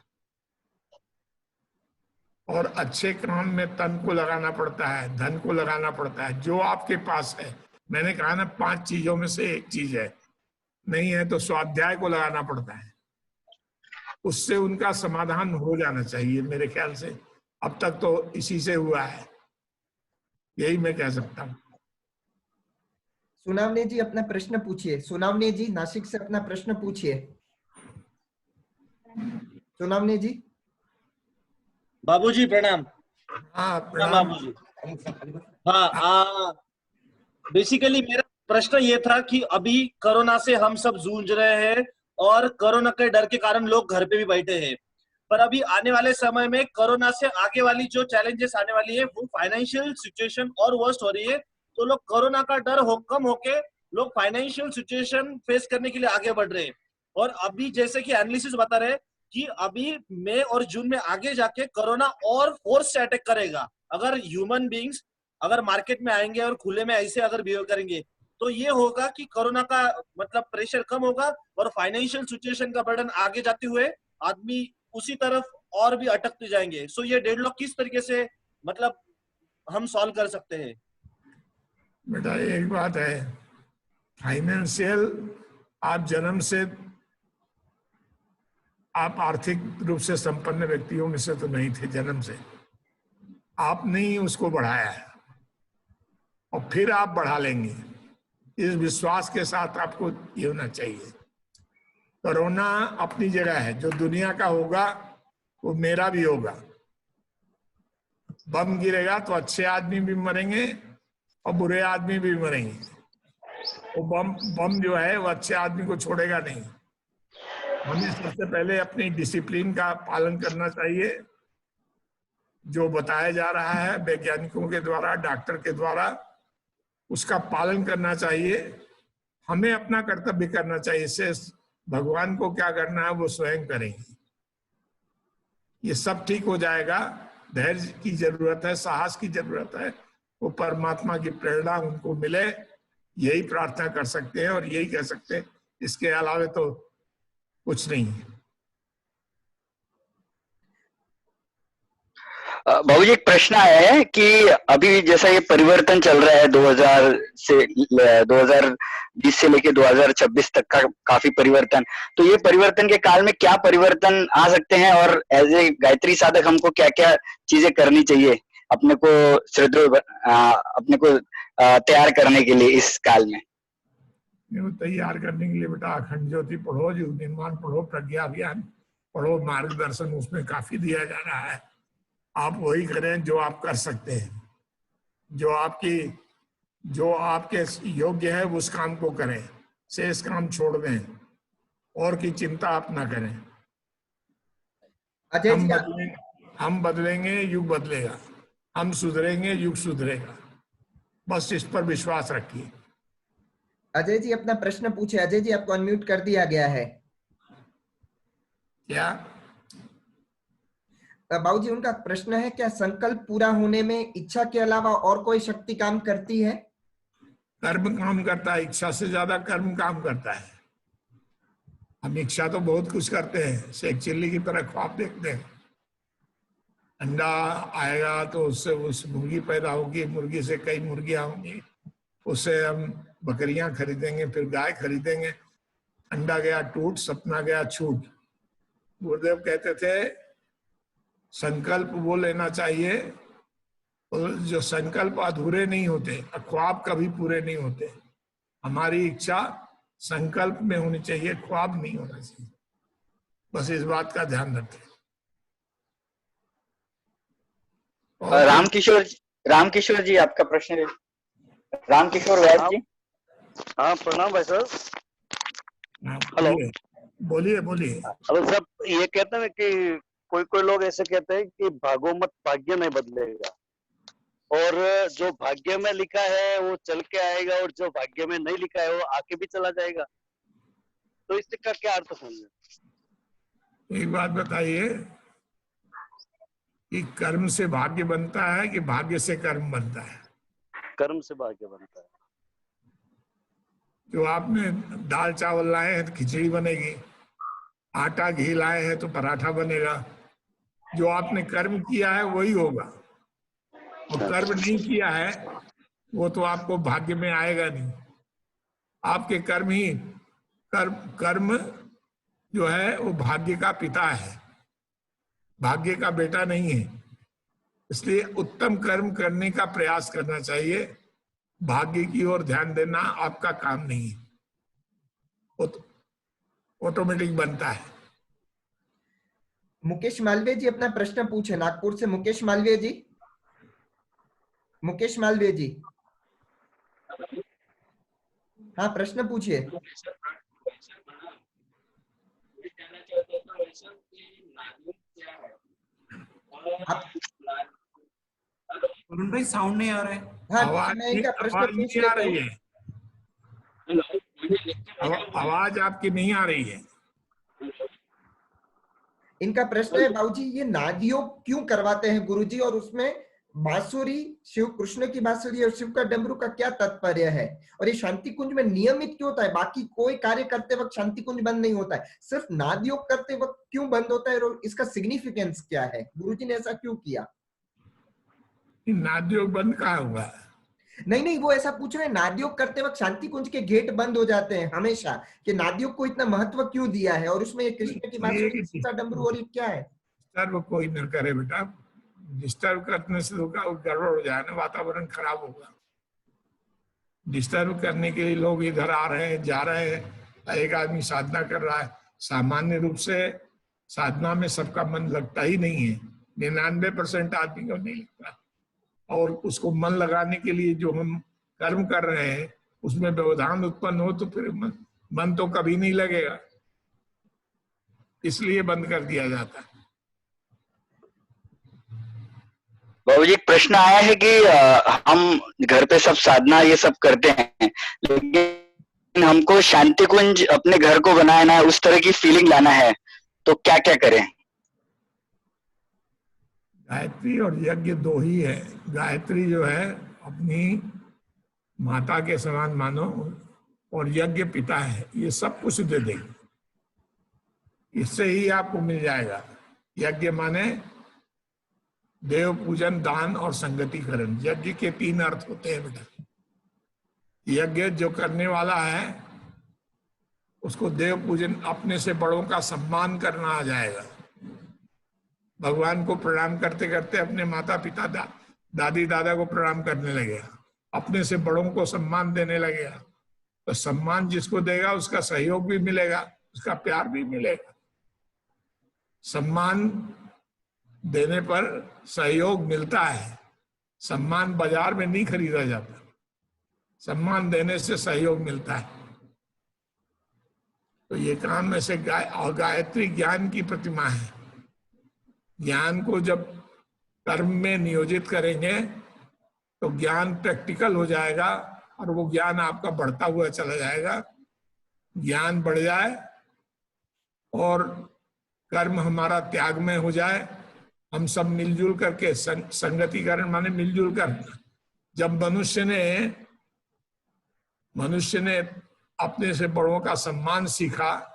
और अच्छे काम में तन को लगाना पड़ता है, धन को लगाना पड़ता है। जो आपके पास है, मैंने कहा ना, 5 चीजों में से एक चीज है, नहीं है तो स्वाध्याय को लगाना पड़ता है। उससे उनका समाधान हो जाना चाहिए मेरे ख्याल से। अब तक तो इसी से हुआ है, यही मैं कह सकता हूँ। सुनावने जी अपना प्रश्न पूछिए। सुनावने जी नासिक से अपना प्रश्न पूछिए। सुनावने जी। बाबूजी प्रणाम। हाँ प्रणाम बाबूजी। हाँ, बेसिकली मेरा प्रश्न ये था कि अभी कोरोना से हम सब जूझ रहे हैं और कोरोना के डर के कारण लोग घर पे भी बैठे हैं, पर अभी आने वाले समय में कोरोना से आगे वाली जो चैलेंजेस आने वाली है वो फाइनेंशियल सिचुएशन और वर्स्ट हो रही है। तो लोग कोरोना का डर कम होके लोग फाइनेंशियल सिचुएशन फेस करने के लिए आगे बढ़ रहे हैं। और अभी जैसे कि एनालिसिस बता रहे हैं कि अभी मई और जून में आगे जाके कोरोना और फोर्स से अटैक करेगा। अगर ह्यूमन बींग्स अगर मार्केट में आएंगे और खुले में ऐसे अगर बिहेव करेंगे तो ये होगा कि कोरोना का मतलब प्रेशर कम होगा और फाइनेंशियल सिचुएशन का बर्डन आगे जाते हुए आदमी उसी तरफ और भी अटकते जाएंगे। सो ये डेडलॉक किस तरीके से मतलब हम सॉल्व कर सकते हैं? बेटा, एक बात है, फाइनेंशियल आप जन्म से आप आर्थिक रूप से संपन्न व्यक्तियों में से तो नहीं थे जन्म से। आपने ही उसको बढ़ाया है और फिर आप बढ़ा लेंगे, इस विश्वास के साथ आपको ये होना चाहिए। कोरोना अपनी जगह है, जो दुनिया का होगा वो मेरा भी होगा। बम गिरेगा तो अच्छे आदमी भी मरेंगे और बुरे आदमी भी मरेंगे। वो बम जो है वो अच्छे आदमी को छोड़ेगा नहीं। हमें सबसे पहले अपनी डिसिप्लिन का पालन करना चाहिए, जो बताया जा रहा है वैज्ञानिकों के द्वारा, डॉक्टर के द्वारा, उसका पालन करना चाहिए। हमें अपना कर्तव्य करना चाहिए। इससे भगवान को क्या करना है वो स्वयं करेंगे। ये सब ठीक हो जाएगा। धैर्य की जरूरत है, साहस की जरूरत है, वो परमात्मा की प्रेरणा उनको मिले, यही प्रार्थना कर सकते हैं और यही कह सकते हैं। इसके अलावे तो कुछ नहीं है। बाबू जी, एक प्रश्न आया है कि अभी जैसा ये परिवर्तन चल रहा है 2020 से लेके 2026 तक का काफी परिवर्तन, तो ये परिवर्तन के काल में क्या परिवर्तन आ सकते हैं और एज ए गायत्री साधक हमको क्या क्या चीजें करनी चाहिए अपने को सुदृढ़ अपने को तैयार करने के लिए इस काल में? तैयार करने के लिए बेटा अखंड ज्योति पढ़ो, युग निर्माण पढ़ो, प्रज्ञा अभियान पढ़ो, मार्गदर्शन उसमें काफी दिया जा रहा है। आप वही करें जो आप कर सकते हैं, जो आपके योग्य है उस काम को करें, शेष काम छोड़ दें, और की चिंता आप ना करें। हम बदलेंगे, युग बदलेगा, हम सुधरेंगे, युग सुधरेगा, बस इस पर विश्वास रखिए। अजय जी अपना प्रश्न पूछे। अजय जी आपको अनम्यूट कर दिया गया है। क्या बाबू जी उनका प्रश्न है, क्या संकल्प पूरा होने में इच्छा के अलावा और कोई शक्ति काम करती है? कर्म काम करता है, इच्छा से ज्यादा कर्म काम करता है। हम इच्छा तो बहुत कुछ करते हैं, शेख चिल्ली की तरह ख्वाब देखते हैं, अंडा आएगा तो उससे उस मुर्गी पैदा होगी, मुर्गी से कई मुर्गियां होंगी, उससे हम बकरियां खरीदेंगे, फिर गाय खरीदेंगे, अंडा गया टूट, सपना गया छूट। गुरुदेव कहते थे संकल्प वो लेना चाहिए, और जो संकल्प अधूरे नहीं होते, ख्वाब कभी पूरे नहीं होते। हमारी इच्छा संकल्प में होनी चाहिए, ख्वाब नहीं होना चाहिए, बस इस बात का ध्यान रखें। रामकिशोर जी आपका प्रश्न है। रामकिशोर वैद जी। हाँ प्रणाम भाई साहब। हेलो, बोलिए। हेलो साहब, ये कहते हैं कि कोई लोग ऐसे कहते हैं कि भागो मत, भाग्य नहीं बदलेगा, और जो भाग्य में लिखा है वो चल के आएगा, और जो भाग्य में नहीं लिखा है वो आके भी चला जाएगा, तो इसका क्या अर्थ समझे? एक बात बताइए कि कर्म से भाग्य बनता है कि भाग्य से कर्म बनता है? कर्म से भाग्य बनता है। जो आपने दाल चावल लाए हैं तो खिचड़ी बनेगी, आटा घी लाए हैं तो पराठा बनेगा। जो आपने कर्म किया है वही होगा, और कर्म नहीं किया है वो तो आपको भाग्य में आएगा नहीं। आपके कर्म ही कर्म जो है वो भाग्य का पिता है, भाग्य का बेटा नहीं है। इसलिए उत्तम कर्म करने का प्रयास करना चाहिए, भाग्य की ओर ध्यान देना आपका काम नहीं है, वो तो ऑटोमेटिक बनता है। मुकेश मालवीय जी अपना प्रश्न पूछे, नागपुर से मुकेश मालवीय जी। मुकेश मालवीय जी, हाँ प्रश्न पूछिए। वरुण भाई साउंड नहीं आ रहा है। हाँ मैं इनका प्रश्न पूछ आ रही है, आवाज आपकी नहीं आ रही है। इनका प्रश्न है, बाबूजी ये नादयोग क्यों करवाते हैं गुरुजी, और उसमें बांसुरी, शिव कृष्ण की बांसुरी और शिव का डमरू का क्या तात्पर्य है, और ये शांति कुंज में नियमित क्यों होता है? बाकी कोई कार्य करते वक्त शांति कुंज बंद नहीं होता है, सिर्फ नादयोग करते वक्त क्यों बंद होता है, और इसका सिग्निफिकेंस क्या है? गुरुजी ने ऐसा क्यों किया? नादयोग बंद कहाँ हुआ? नहीं, वो ऐसा पूछ रहे हैं, नादयोग करते वक्त शांति कुंज के गेट बंद हो जाते हैं हमेशा, कि नादयोग को इतना महत्व क्यों दिया है, और उसमें ये कृष्ण की बांसुरी, डमरू, और ये क्या है? डिस्टर्ब कोई न करे बेटा, डिस्टर्ब करने से तो गड़बड़ हो जाए ना, वातावरण खराब होगा। डिस्टर्ब करने के लिए लोग इधर आ रहे हैं, जा रहे हैं, एक आदमी साधना कर रहा है। सामान्य रूप से साधना में सबका मन लगता ही नहीं है, 99% आदमी को नहीं लगता, और उसको मन लगाने के लिए जो हम कर्म कर रहे हैं उसमें व्यवधान उत्पन्न हो तो फिर मन तो कभी नहीं लगेगा, इसलिए बंद कर दिया जाता है। बाबू जी प्रश्न आया है कि हम घर पे सब साधना ये सब करते हैं, लेकिन हमको शांति कुंज अपने घर को बनाना है, उस तरह की फीलिंग लाना है, तो क्या क्या करें? गायत्री और यज्ञ दो ही है। गायत्री जो है अपनी माता के समान मानो, और यज्ञ पिता है, ये सब कुछ दे देगी, इससे ही आपको मिल जाएगा। यज्ञ माने देव पूजन, दान और संगतिकरण। यज्ञ के 3 अर्थ होते हैं बेटा। यज्ञ जो करने वाला है उसको देव पूजन, अपने से बड़ों का सम्मान करना आ जाएगा। भगवान को प्रणाम करते करते अपने माता पिता, दादी दादा को प्रणाम करने लगेगा, अपने से बड़ों को सम्मान देने लगेगा। तो सम्मान जिसको देगा उसका सहयोग भी मिलेगा, उसका प्यार भी मिलेगा। सम्मान देने पर सहयोग मिलता है। सम्मान बाजार में नहीं खरीदा जाता, सम्मान देने से सहयोग मिलता है। तो ये काम में से गायत्री ज्ञान की प्रतिमा है। ज्ञान को जब कर्म में नियोजित करेंगे तो ज्ञान प्रैक्टिकल हो जाएगा और वो ज्ञान आपका बढ़ता हुआ चला जाएगा। ज्ञान बढ़ जाए और कर्म हमारा त्याग में हो जाए, हम सब मिलजुल करके, संगतिकरण माने मिलजुल कर, जब मनुष्य ने अपने से बड़ों का सम्मान सीखा,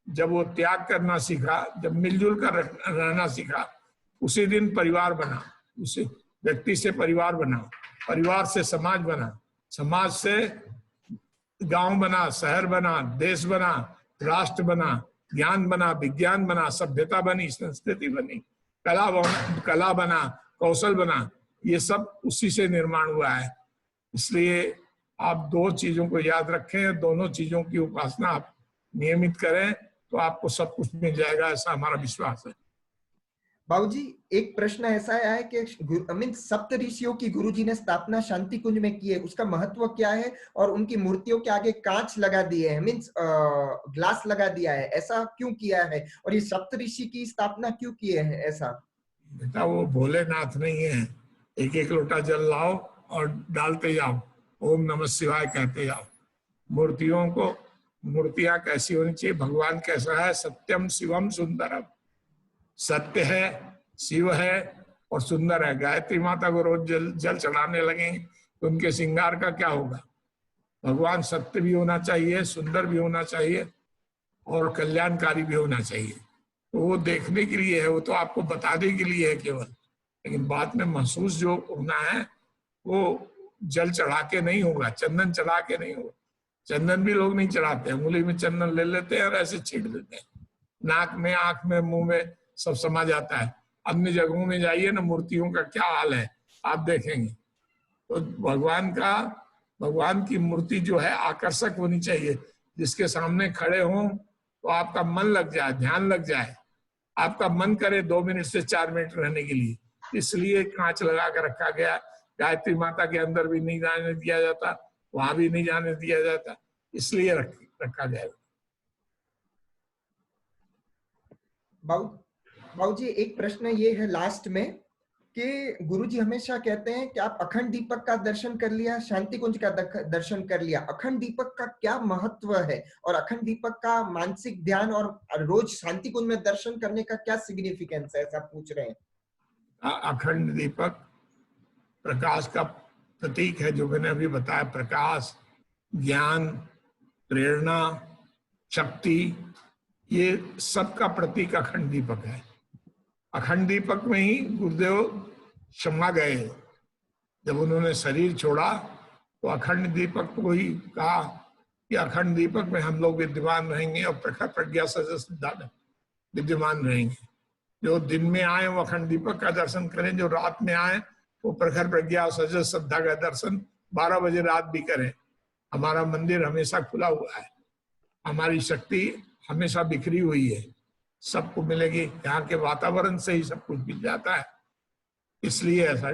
जब वो त्याग करना सीखा, जब मिलजुल कर रहना सीखा, उसी दिन परिवार बना, उसी व्यक्ति से परिवार बना, परिवार से समाज बना, समाज से गांव बना, शहर बना, देश बना, राष्ट्र बना, ज्ञान बना, विज्ञान बना, सभ्यता बनी, संस्कृति बनी, कला बना, कौशल बना। ये सब उसी से निर्माण हुआ है। इसलिए आप 2 चीजों को याद रखें, दोनों चीजों की उपासना आप नियमित करें तो आपको सब कुछ मिल जाएगा, ऐसा हमारा विश्वास है। बाबूजी, एक प्रश्न ऐसा आया है कि सप्त ऋषियों की गुरुजी ने स्थापना शांति कुंज में की है, उसका महत्व क्या है? और उनकी मूर्तियों के आगे कांच लगा दिए हैं, मीन्स ग्लास लगा दिया है, ऐसा क्यों किया है? और ये सप्त ऋषि की स्थापना क्यों किए हैं ऐसा? बेटा वो भोलेनाथ नहीं है, एक एक लोटा जल लाओ और डालते जाओ, ओम नमः शिवाय कहते जाओ। मूर्तियां कैसी होनी चाहिए? भगवान कैसा है? सत्यम शिवम सुंदरम, सत्य है, शिव है और सुंदर है। गायत्री माता को रोज जल चढ़ाने लगेंगे तो उनके श्रृंगार का क्या होगा? भगवान सत्य भी होना चाहिए, सुंदर भी होना चाहिए और कल्याणकारी भी होना चाहिए। तो वो देखने के लिए है, वो तो आपको बताने के लिए है केवल, लेकिन बाद में महसूस जो होना है वो जल चढ़ा के नहीं होगा, चंदन चढ़ा के नहीं होगा। चंदन भी लोग नहीं चढ़ाते, उंगली में चंदन ले लेते हैं और ऐसे छींट देते हैं, नाक में, आंख में, मुंह में सब समा जाता है। अन्य जगहों में जाइए ना, मूर्तियों का क्या हाल है आप देखेंगे। तो भगवान की मूर्ति जो है आकर्षक होनी चाहिए, जिसके सामने खड़े हों तो आपका मन लग जाए, ध्यान लग जाए, आपका मन करे 2 मिनट से 4 मिनट रहने के लिए। इसलिए कांच लगा कर रखा गया। गायत्री माता के अंदर भी नहीं जाने दिया जाता, वहां भी नहीं जाने दिया जाता, इसलिए रखा गया। बाबूजी, एक प्रश्न ये है लास्ट में कि गुरुजी हमेशा कहते हैं कि आप अखंड दीपक का दर्शन कर लिया, शांति कुंज का दर्शन कर लिया, अखंड दीपक का क्या महत्व है? और अखंड दीपक का मानसिक ध्यान और रोज शांति कुंज में दर्शन करने का क्या सिग्निफिकेंस है, ऐसा पूछ रहे हैं। अखंड दीपक प्रकाश का प्रतीक है, जो मैंने अभी बताया। प्रकाश, ज्ञान, प्रेरणा, शक्ति, ये सबका प्रतीक अखंड दीपक है। अखंड दीपक में ही गुरुदेव क्षमा गए। जब उन्होंने शरीर छोड़ा तो अखंड दीपक को ही कहा कि अखंड दीपक में हम लोग विद्यमान रहेंगे और प्रखर प्रज्ञा सजस विद्यमान रहेंगे। जो दिन में आए वो अखंड दीपक का दर्शन करें, जो रात में आए वो प्रखर प्रज्ञा सजस श्रद्धा का दर्शन 12 बजे रात भी करें। हमारा मंदिर हमेशा खुला हुआ है, हमारी शक्ति हमेशा बिखरी हुई है, सबको मिलेगी। यहाँ के वातावरण से ही सब कुछ मिल जाता है, इसलिए ऐसा।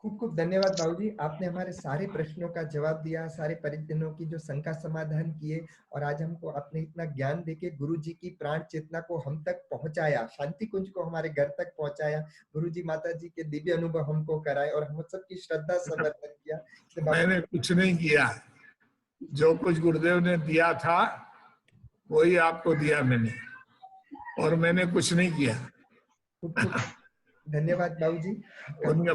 खूब खूब धन्यवाद बाबूजी, आपने हमारे सारे प्रश्नों का जवाब दिया, सारे परिजनों की जो शंका समाधान किए, और आज हमको आपने इतना ज्ञान देके गुरुजी की प्राण चेतना को हम तक पहुंचाया, शांति कुंज को हमारे घर तक पहुंचाया, गुरुजी माता जी के दिव्य अनुभव हमको कराए और हम सबकी श्रद्धा समर्थन किया। मैंने कुछ नहीं किया, जो कुछ गुरुदेव ने दिया था वही आपको दिया मैंने, और मैंने कुछ नहीं किया। धन्यवाद बाबूजी। उनका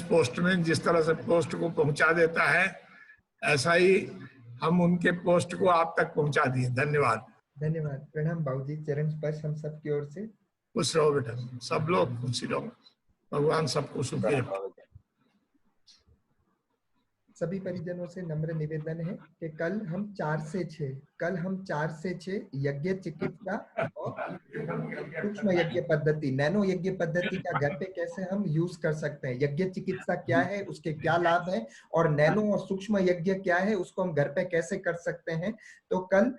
पोस्टमैन जिस तरह से पोस्ट को पहुंचा देता है, ऐसा ही हम उनके पोस्ट को आप तक पहुंचा दिए। धन्यवाद। धन्यवाद। प्रणाम बाबूजी, चरण स्पर्श हम सब की ओर से। खुश रहो बेटा, सब लोग खुशी रहो, भगवान सबको सुखी रखे। सभी परिजनों से नम्र निवेदन है कि कल हम 4 से 6 यज्ञ चिकित्सा और सूक्ष्म यज्ञ पद्धति, नैनो यज्ञ पद्धति का घर पे कैसे हम यूज कर सकते हैं, यज्ञ चिकित्सा क्या है, उसके क्या लाभ है, और नैनो और सूक्ष्म यज्ञ क्या है, उसको हम घर पे कैसे कर सकते हैं। तो कल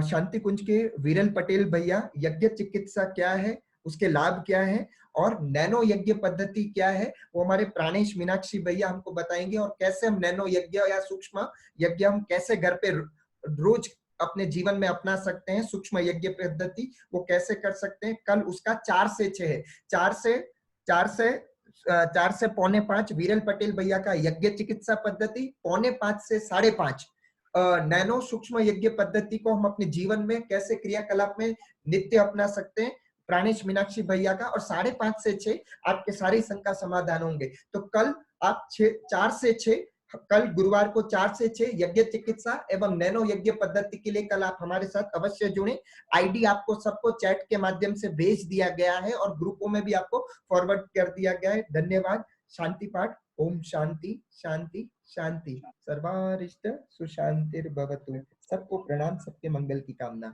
शांति कुंज के वीरल पटेल भैया यज्ञ चिकित्सा क्या है, उसके लाभ क्या है, और नैनो यज्ञ पद्धति क्या है, वो हमारे प्राणेश मीनाक्षी भैया हमको बताएंगे, और कैसे हम नैनो यज्ञ या सूक्ष्म यज्ञ हम कैसे घर पे रोज अपने जीवन में अपना सकते हैं, सूक्ष्म यज्ञ पद्धति वो कैसे कर सकते हैं। कल उसका 4 से 6 है, 4 से 4:45 वीरल पटेल भैया का यज्ञ चिकित्सा पद्धति, 4:45 से 5:30 नैनो सूक्ष्म यज्ञ पद्धति को हम अपने जीवन में कैसे क्रियाकलाप में नित्य अपना सकते हैं, प्राणेश मीनाक्षी भैया का, और 5:30 से 6 आपके सारी शंका समाधान होंगे। तो कल आप 4 से 6, कल गुरुवार को 4 से 6 यज्ञ चिकित्सा एवं नैनो यज्ञ पद्धति के लिए कल आप हमारे साथ अवश्य जुड़े। आईडी आपको सबको चैट के माध्यम से भेज दिया गया है और ग्रुपों में भी आपको फॉरवर्ड कर दिया गया है। धन्यवाद। शांति पाठ। ओम शांति शांति शांति। सर्वारिष्ट सुशांतिर्भवतु। सबको प्रणाम, सबके मंगल की कामना।